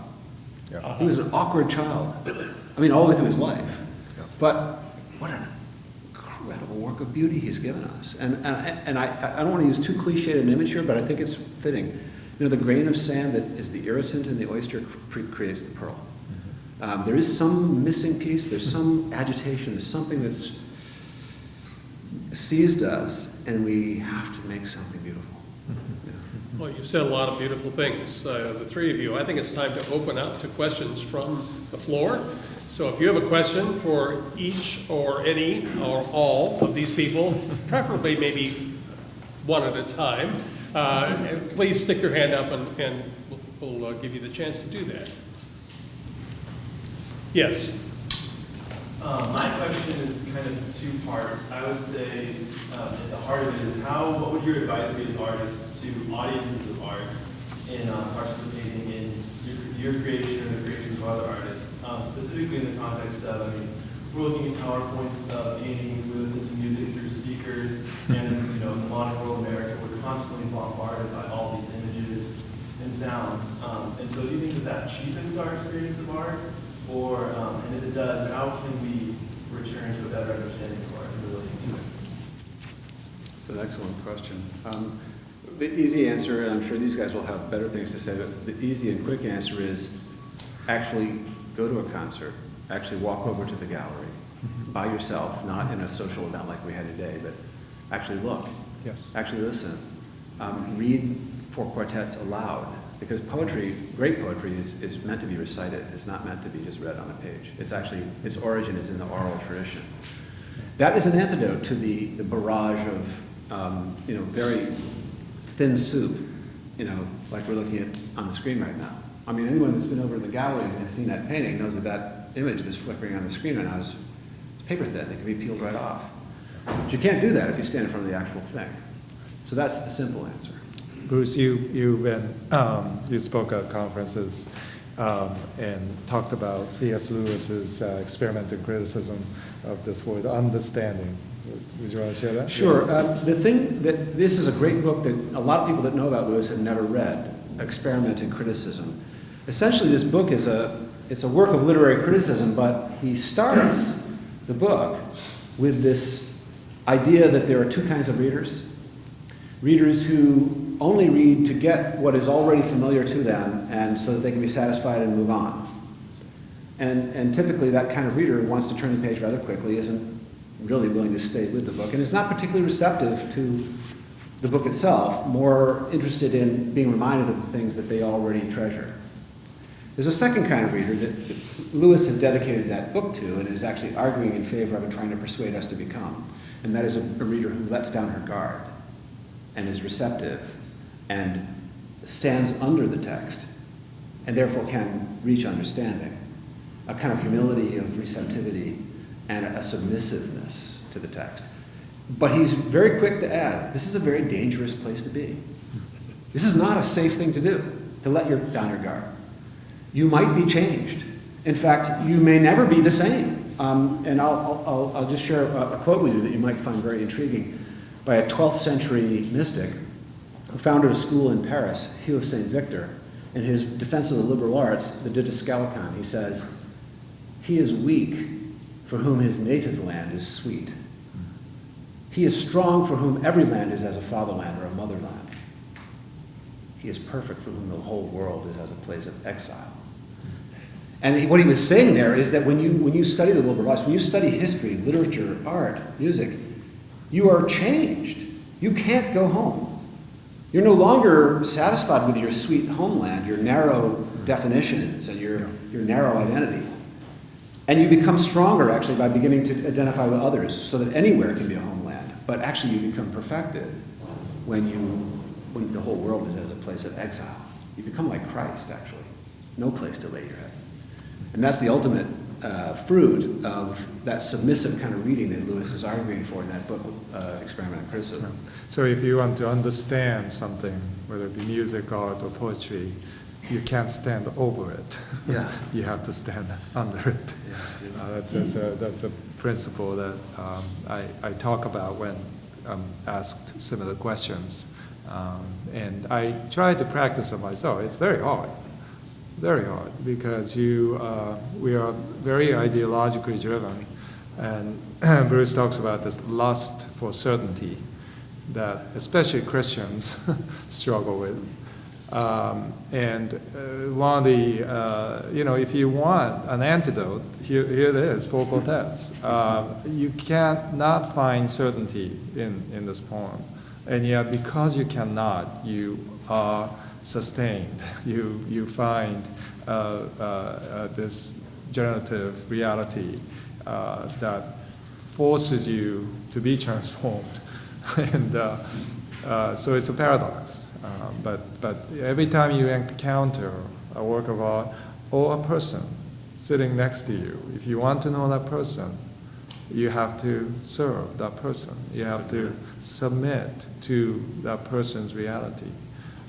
Yeah. He was an awkward child. All the way through his life. But what an incredible work of beauty he's given us. And I don't want to use too cliched an image here, but I think it's fitting. The grain of sand that is the irritant in the oyster creates the pearl. There is some missing piece. There's some agitation. There's something that's seized us, and we have to make something beautiful. Well, you said a lot of beautiful things, the three of you. I think it's time to open up to questions from the floor. So if you have a question for each or any or all of these people, preferably maybe one at a time, please stick your hand up and we'll give you the chance to do that. Yes. My question is kind of two parts. I would say at the heart of it is what would your advice be as artists to audiences of art in participating in your creation or the creations of other artists, specifically in the context of, we're looking at PowerPoints of paintings, we listen to music through speakers, and in the modern world America, we're constantly bombarded by all these images and sounds. And so do you think that cheapens our experience of art? Or, and if it does, how can we return to a better understanding of art and relating to it? It's an excellent question. The easy answer, and I'm sure these guys will have better things to say, but the easy and quick answer is actually go to a concert, actually walk over to the gallery by yourself, not in a social event like we had today, but actually look, actually listen, read 4 quartets aloud. Because poetry, great poetry, is meant to be recited. It's not meant to be just read on a page. It's actually, its origin is in the oral tradition. That is an antidote to the barrage of, very thin soup, like we're looking at on the screen right now. Anyone who's been over in the gallery and has seen that painting knows that image that's flickering on the screen right now is paper thin. It can be peeled right off. But you can't do that if you stand in front of the actual thing. So that's the simple answer. Bruce, you spoke at conferences and talked about C.S. Lewis's experiment in criticism of this word, understanding. Would you want to share that? Sure. The thing that this is a great book that a lot of people that know about Lewis have never read, Experiment in Criticism. Essentially, this book is a work of literary criticism, but he starts the book with this idea that there are two kinds of readers. Readers who only read to get what is already familiar to them, and so that they can be satisfied and move on. And typically that kind of reader wants to turn the page rather quickly, isn't really willing to stay with the book, and is not particularly receptive to the book itself, more interested in being reminded of the things that they already treasure. There's a second kind of reader that Lewis has dedicated that book to and is actually arguing in favor of and trying to persuade us to become, and that is a reader who lets down her guard and is receptive and stands under the text and therefore can reach understanding, a kind of humility of receptivity and a submissiveness to the text. But he's very quick to add, this is a very dangerous place to be. This is not a safe thing to do, to let down your guard. You might be changed. In fact, you may never be the same. And I'll just share a quote with you that you might find very intriguing by a 12th century mystic who founded a school in Paris, Hugh of St. Victor. In his defense of the liberal arts, the Didascalicon, he says, "He is weak for whom his native land is sweet. He is strong for whom every land is as a fatherland or a motherland. He is perfect for whom the whole world is as a place of exile." And what he was saying there is that when you study the liberal arts, when you study history, literature, art, music, you are changed. You can't go home. You're no longer satisfied with your sweet homeland, your narrow definitions and your narrow identity. And you become stronger, actually, by beginning to identify with others so that anywhere can be a homeland. But actually, you become perfected when the whole world is as a place of exile. You become like Christ, actually. No place to lay your head. And that's the ultimate fruit of that submissive kind of reading that Lewis is arguing for in that book, Experiment and Criticism. So if you want to understand something, whether it be music, art, or poetry, you can't stand over it. Yeah. You have to stand under it. Yeah. That's a principle that I talk about when I'm asked similar questions. And I try to practice it myself. It's very hard. Very hard, because we are very ideologically driven, and Bruce talks about this lust for certainty that especially Christians struggle with. And one of the, if you want an antidote, here it is, QU4RTETS. You can't not find certainty in this poem, and yet because you cannot, you are sustained. You find this generative reality that forces you to be transformed, and so it's a paradox. But every time you encounter a work of art or a person sitting next to you, if you want to know that person, you have to serve that person. You have to submit to that person's reality.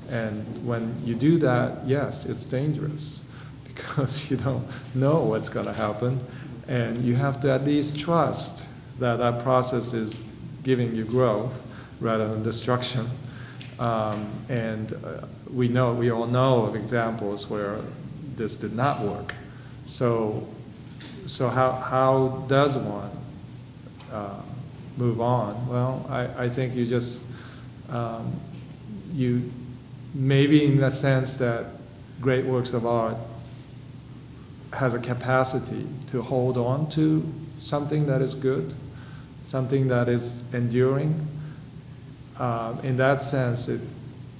And when you do that, yes, it's dangerous because you don't know what's going to happen. And you have to at least trust that that process is giving you growth rather than destruction. We all know of examples where this did not work. So how does one move on? Well, I think you just maybe in the sense that great works of art has a capacity to hold on to something that is good, something that is enduring. In that sense,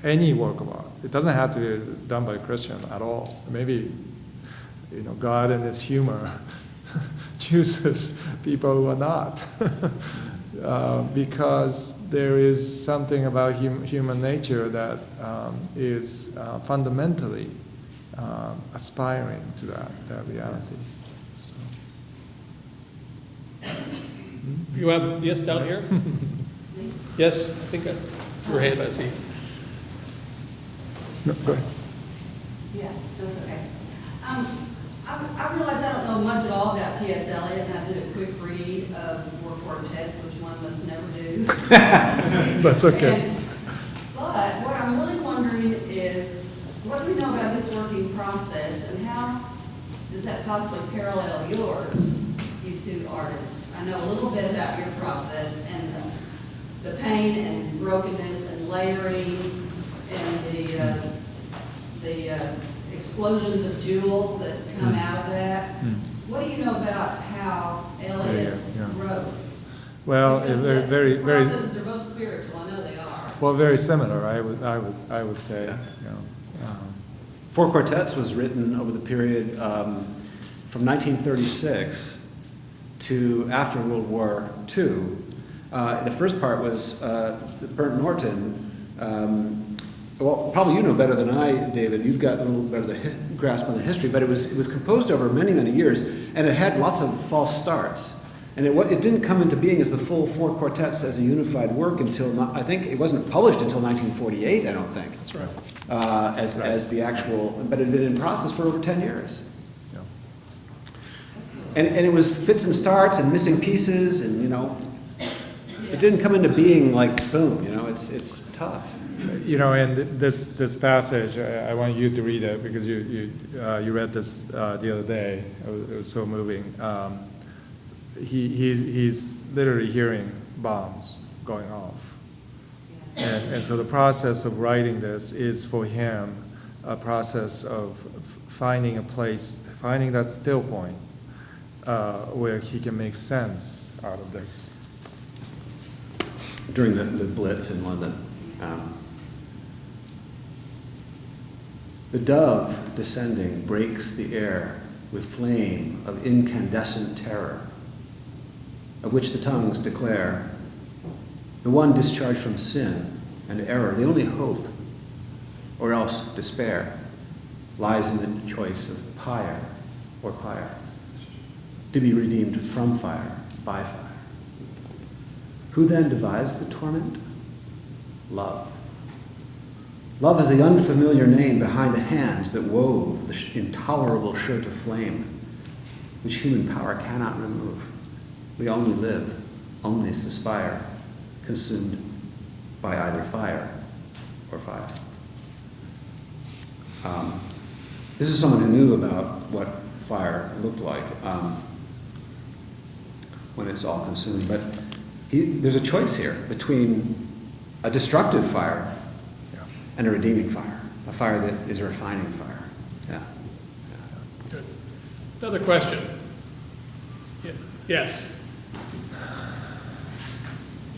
any work of art, it doesn't have to be done by a Christian at all. Maybe, God in His humor chooses people who are not, because there is something about human nature that is fundamentally aspiring to that reality. You have, yes, down here? Yes, I think your hand, I see. No, go ahead. Yeah, that's okay. I realize I don't know much at all about T.S. Eliot, and I did a quick read of QU4RTETS, which one must never do. That's okay. But what I'm really wondering is, what do you know about his working process, and how does that possibly parallel yours, you two artists? I know a little bit about your process and the pain and brokenness and layering and the explosions of jewel that come out of that. What do you know about how Eliot wrote? Well, Because they're the very, very, processes are both spiritual, I know they are. well, very similar, I would say, Yeah. you know. 4 Quartets was written over the period from 1936 to after World War II. The first part was Burnt Norton. Well, probably you know better than I, David. You've got a little better grasp on the history, but it was composed over many, many years, and it had lots of false starts. And it didn't come into being as the full 4 quartets as a unified work until, I think it wasn't published until 1948, I don't think. That's right. As the actual, but it had been in process for over 10 years. Yeah. And it was fits and starts and missing pieces, and, you know, it didn't come into being like, boom, you know, it's tough. You know, and this passage, I want you to read it because you read this the other day. It was so moving. He's literally hearing bombs going off, and so the process of writing this is for him a process of finding a place, finding that still point where he can make sense out of this. During the Blitz in London. The dove descending breaks the air with flame of incandescent terror, of which the tongues declare, the one discharged from sin and error, the only hope, or else despair, lies in the choice of pyre or fire, to be redeemed from fire by fire. Who then devised the torment? Love. Love is the unfamiliar name behind the hands that wove the intolerable shirt of flame, which human power cannot remove. We only live, only suspire, consumed by either fire or fire. This is someone who knew about what fire looked like when it's all consuming, but there's a choice here between a destructive fire and a redeeming fire, a fire that is a refining fire. Yeah. Good. Another question. Yes.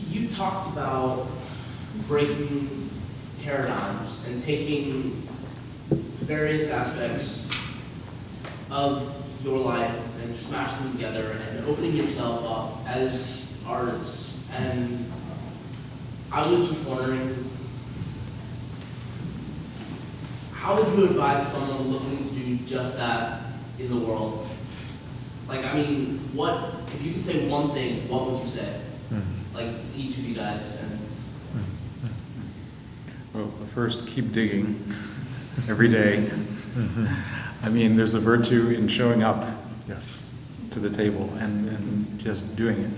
You talked about breaking paradigms and taking various aspects of your life and smashing them together and opening yourself up as artists. And I was just wondering, how would you advise someone looking to do just that in the world? Like, I mean, if you could say one thing, what would you say? Like, each of you guys. Well, first, keep digging every day. I mean, there's a virtue in showing up to the table and just doing it.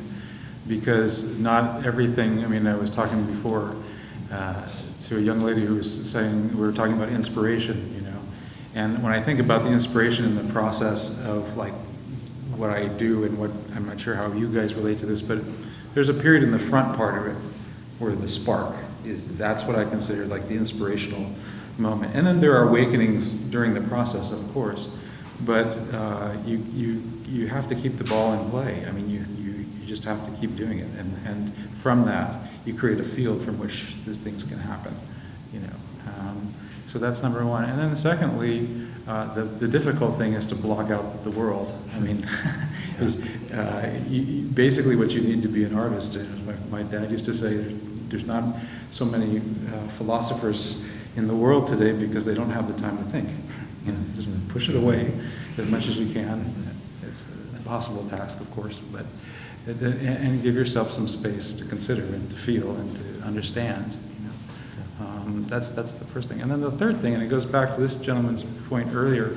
Because not everything, I mean, I was talking before to a young lady who was saying, we were talking about inspiration, you know. And when I think about the inspiration in the process of like what I do and what, I'm not sure how you guys relate to this, but there's a period in the front part of it where the spark is, that's what I consider like the inspirational moment. And then there are awakenings during the process, of course, but you have to keep the ball in play. I mean, you just have to keep doing it, and from that you create a field from which these things can happen, you know. So that's number one. And then secondly, the difficult thing is to block out the world. I mean, basically what you need to be an artist. My dad used to say, there's not so many philosophers in the world today because they don't have the time to think. You know, just push it away as much as you can. It's an impossible task, of course, but and give yourself some space to consider and to feel and to understand. You know, that's the first thing. And then the third thing, and it goes back to this gentleman's point earlier.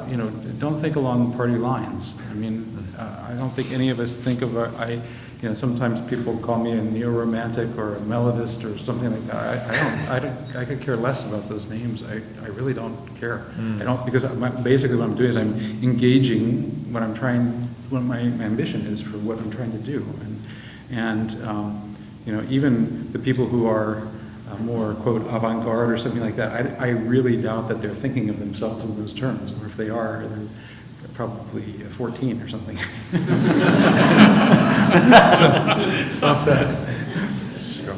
You know, don't think along party lines. I mean, I don't think any of us think of you know, sometimes people call me a neo-romantic or a melodist or something like that. I could care less about those names. I really don't care. I don't, because basically what I'm doing is I'm engaging what my ambition is for what I'm trying to do. And you know, even the people who are more, quote, avant-garde or something like that, I really doubt that they're thinking of themselves in those terms, or if they are, they're probably 14 or something. Well said. Sure.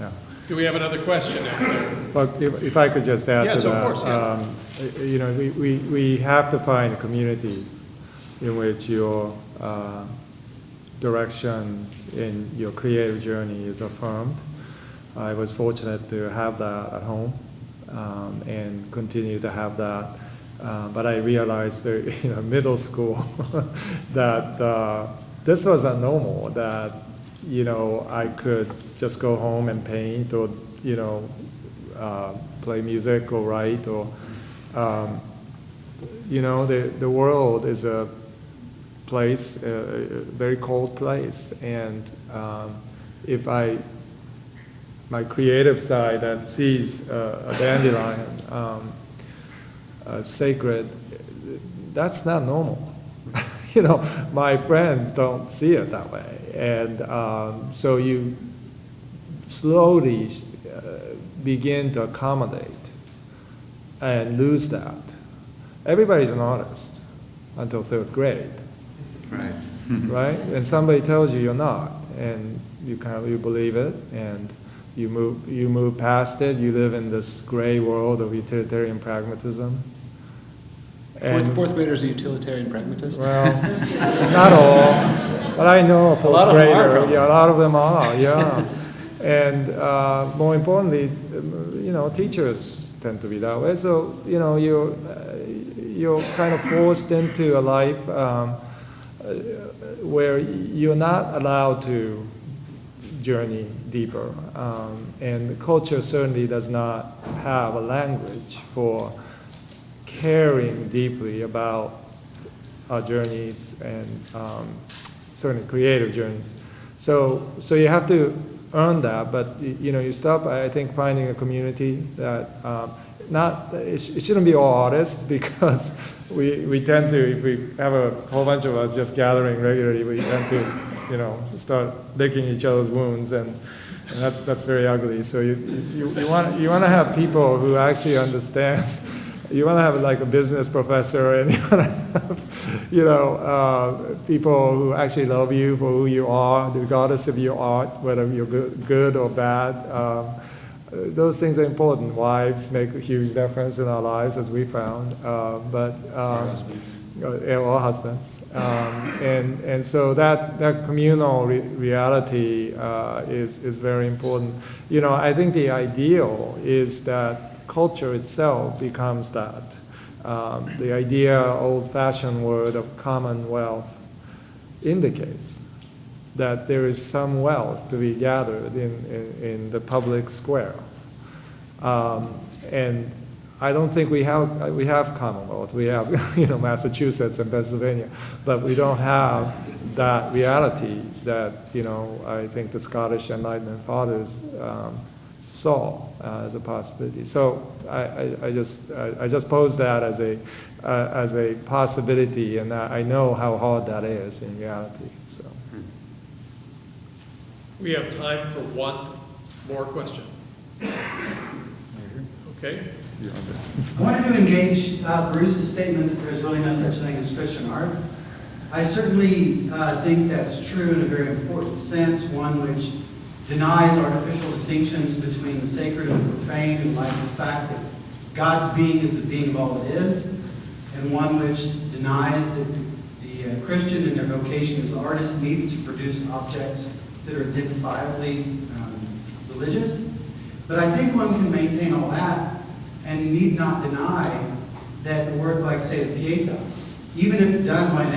Yeah. Do we have another question? But if I could just add Yes, to of that, course, yeah. you know, we have to find a community in which your direction in your creative journey is affirmed. I was fortunate to have that at home and continue to have that. But I realized very, middle school that this wasn't normal, that, I could just go home and paint or, play music or write or, the world is a place, a very cold place. And if my creative side that sees a dandelion sacred, that's not normal. My friends don't see it that way. And so you slowly begin to accommodate and lose that. Everybody's an artist until third grade. Right. Right? And somebody tells you you're not, and you believe it, and you move past it. You live in this gray world of utilitarian pragmatism. And Fourth graders are utilitarian pragmatists? well, not all, but I know a fourth grader. Yeah, a lot of them are. Yeah, and more importantly, teachers tend to be that way. So you're kind of forced into a life where you're not allowed to journey deeper, and the culture certainly does not have a language for caring deeply about our journeys and certainly creative journeys. So you have to earn that, but you start by, I think, finding a community that it shouldn't be all artists, because we tend to, if we have a whole bunch of us just gathering regularly, we tend to start licking each other's wounds, and that's very ugly. So you want to have people who actually understands. You want to have like a business professor, and you want to have, people who actually love you for who you are, regardless of your art, whether you're good or bad. Those things are important. Wives make a huge difference in our lives, as we found, or husbands. And so that communal reality is very important. I think the ideal is that culture itself becomes that. The idea, old-fashioned word of commonwealth, indicates that there is some wealth to be gathered in the public square. And I don't think we have commonwealth. We have Massachusetts and Pennsylvania, but we don't have that reality that I think the Scottish Enlightenment fathers saw as a possibility. So I just pose that as a possibility, and I know how hard that is in reality. So We have time for one more question. Okay. I wanted to engage Bruce's statement that there's really no such thing as Christian art. I certainly think that's true in a very important sense, one which denies artificial distinctions between the sacred and the profane, in light of the fact that God's being is the being of all that is, and one which denies that the Christian in their vocation as artists needs to produce objects that are identifiably religious. But I think one can maintain all that and need not deny that a work like, say, the Pietà, even if done by an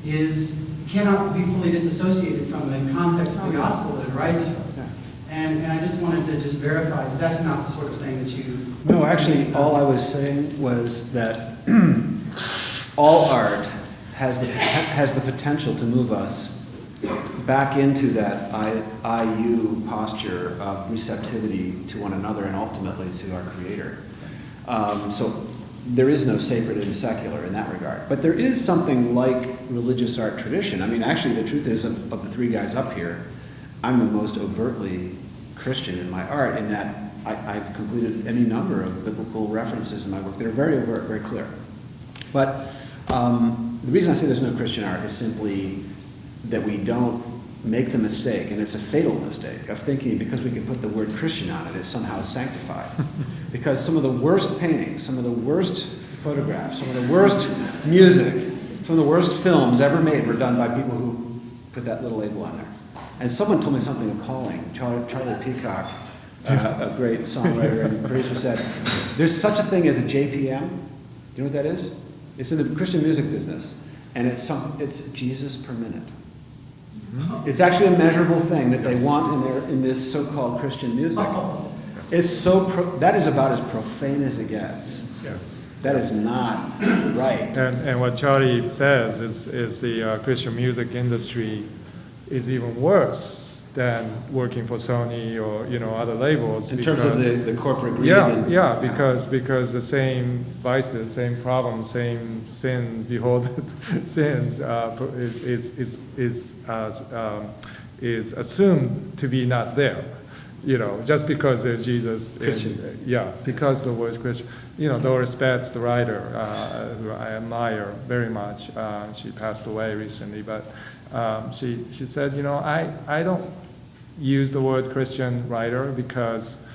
atheist, cannot be fully disassociated from the context of the gospel that it arises from. And I just wanted to just verify that that's not the sort of thing that you... No, actually, all I was saying was that all art has the potential to move us back into that I-you posture of receptivity to one another and ultimately to our Creator. So there is no sacred and secular in that regard. But there is something like religious art tradition. I mean, actually, the truth is, of the three guys up here, I'm the most overtly Christian in my art, in that I've completed any number of biblical references in my work that are very overt, very clear. But the reason I say there's no Christian art is simply that we don't make the mistake, and it's a fatal mistake, of thinking because we can put the word Christian on it, it's somehow sanctified. Because some of the worst paintings, some of the worst photographs, some of the worst music, some of the worst films ever made were done by people who put that little label on there. And someone told me something appalling. Charlie Peacock, a great songwriter and producer, said, there's such a thing as a JPM. Do you know what that is? It's in the Christian music business, and it's Jesus per minute. It's actually a measurable thing that they want in this so-called Christian music. It's that is about as profane as it gets. Yes. That is not right. And what Charlie says is the Christian music industry is even worse than working for Sony or other labels. In terms of the corporate greed. Because the same vices, same problems, same sin, beholded sins is assumed to be not there. Just because there's Jesus. Because the word Christian. Doris Betts, the writer, who I admire very much. She passed away recently, but she said, I don't use the word Christian writer because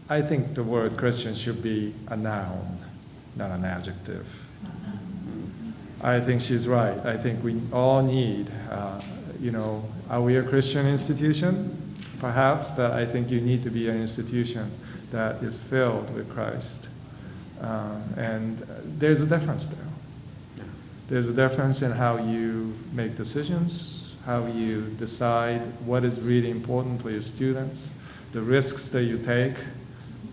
I think the word Christian should be a noun, not an adjective. I think she's right. I think we all need, are we a Christian institution? Perhaps, but I think you need to be an institution that is filled with Christ. And there's a difference there. There's a difference in how you make decisions, how you decide what is really important for your students, the risks that you take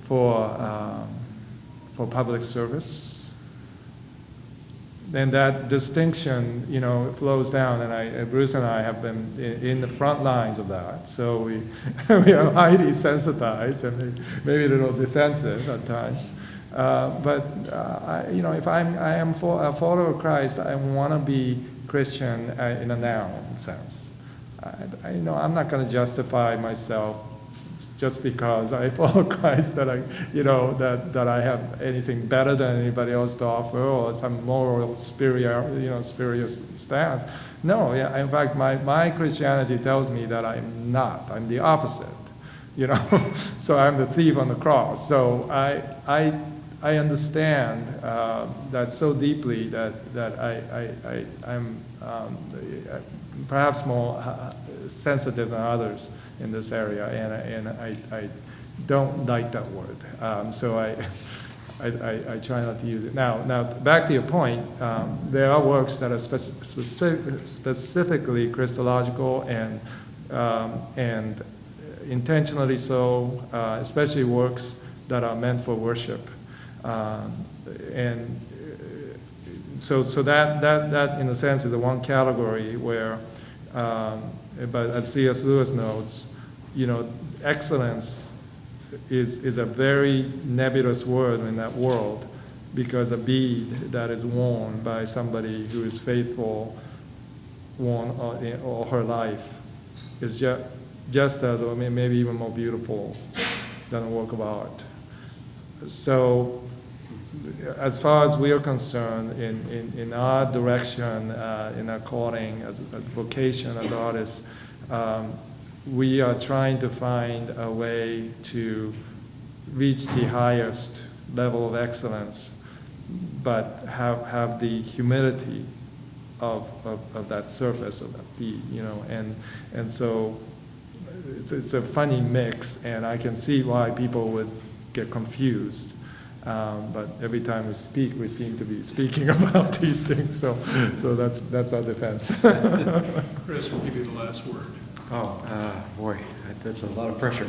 for public service. And that distinction, flows down, and Bruce and I have been in the front lines of that. So we are highly sensitized and maybe a little defensive at times. If I am a follower of Christ, I want to be Christian in a noun sense. I'm not going to justify myself just because I follow Christ that I have anything better than anybody else to offer or some moral spurious stance. No, in fact, my Christianity tells me that I'm not. I'm the opposite. So I'm the thief on the cross. So I understand that so deeply that I'm perhaps more sensitive than others in this area, and I don't like that word. So I try not to use it. Now back to your point, there are works that are specifically Christological and intentionally so, especially works that are meant for worship. So that in a sense is the one category where, but as C.S. Lewis notes, excellence is a very nebulous word in that world, because a bead that is worn by somebody who is faithful, worn all her life, is just as, or maybe even more beautiful than a work of art. So, as far as we are concerned, in our direction, in our calling, as vocation, as artists, we are trying to find a way to reach the highest level of excellence, but have the humility of that surface, of that bead, and so it's a funny mix, and I can see why people would get confused. But every time we speak, we seem to be speaking about these things. So that's our defense. Chris, we'll give you the last word. Oh, boy, that's a lot of pressure.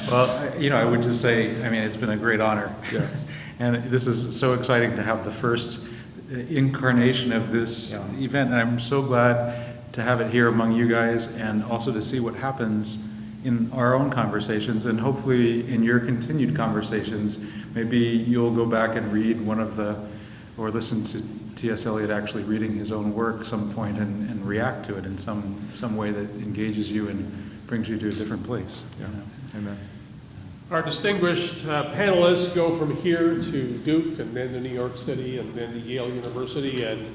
Well, I would just say, it's been a great honor. Yes. And this is so exciting to have the first incarnation of this event. And I'm so glad to have it here among you guys, and also to see what happens in our own conversations, and hopefully in your continued conversations. Maybe you'll go back and read or listen to T.S. Eliot actually reading his own work some point and react to it in some way that engages you and brings you to a different place. Amen. Our distinguished panelists go from here to Duke, and then to New York City, and then to Yale University, and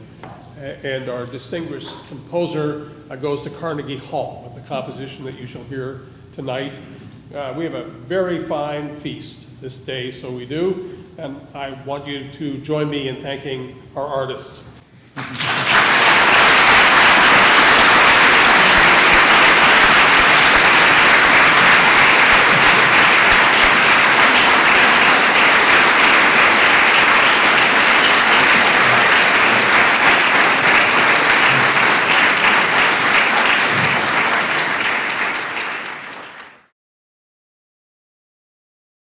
And our distinguished composer goes to Carnegie Hall with the composition that you shall hear tonight. We have a very fine feast this day, so we do. And I want you to join me in thanking our artists.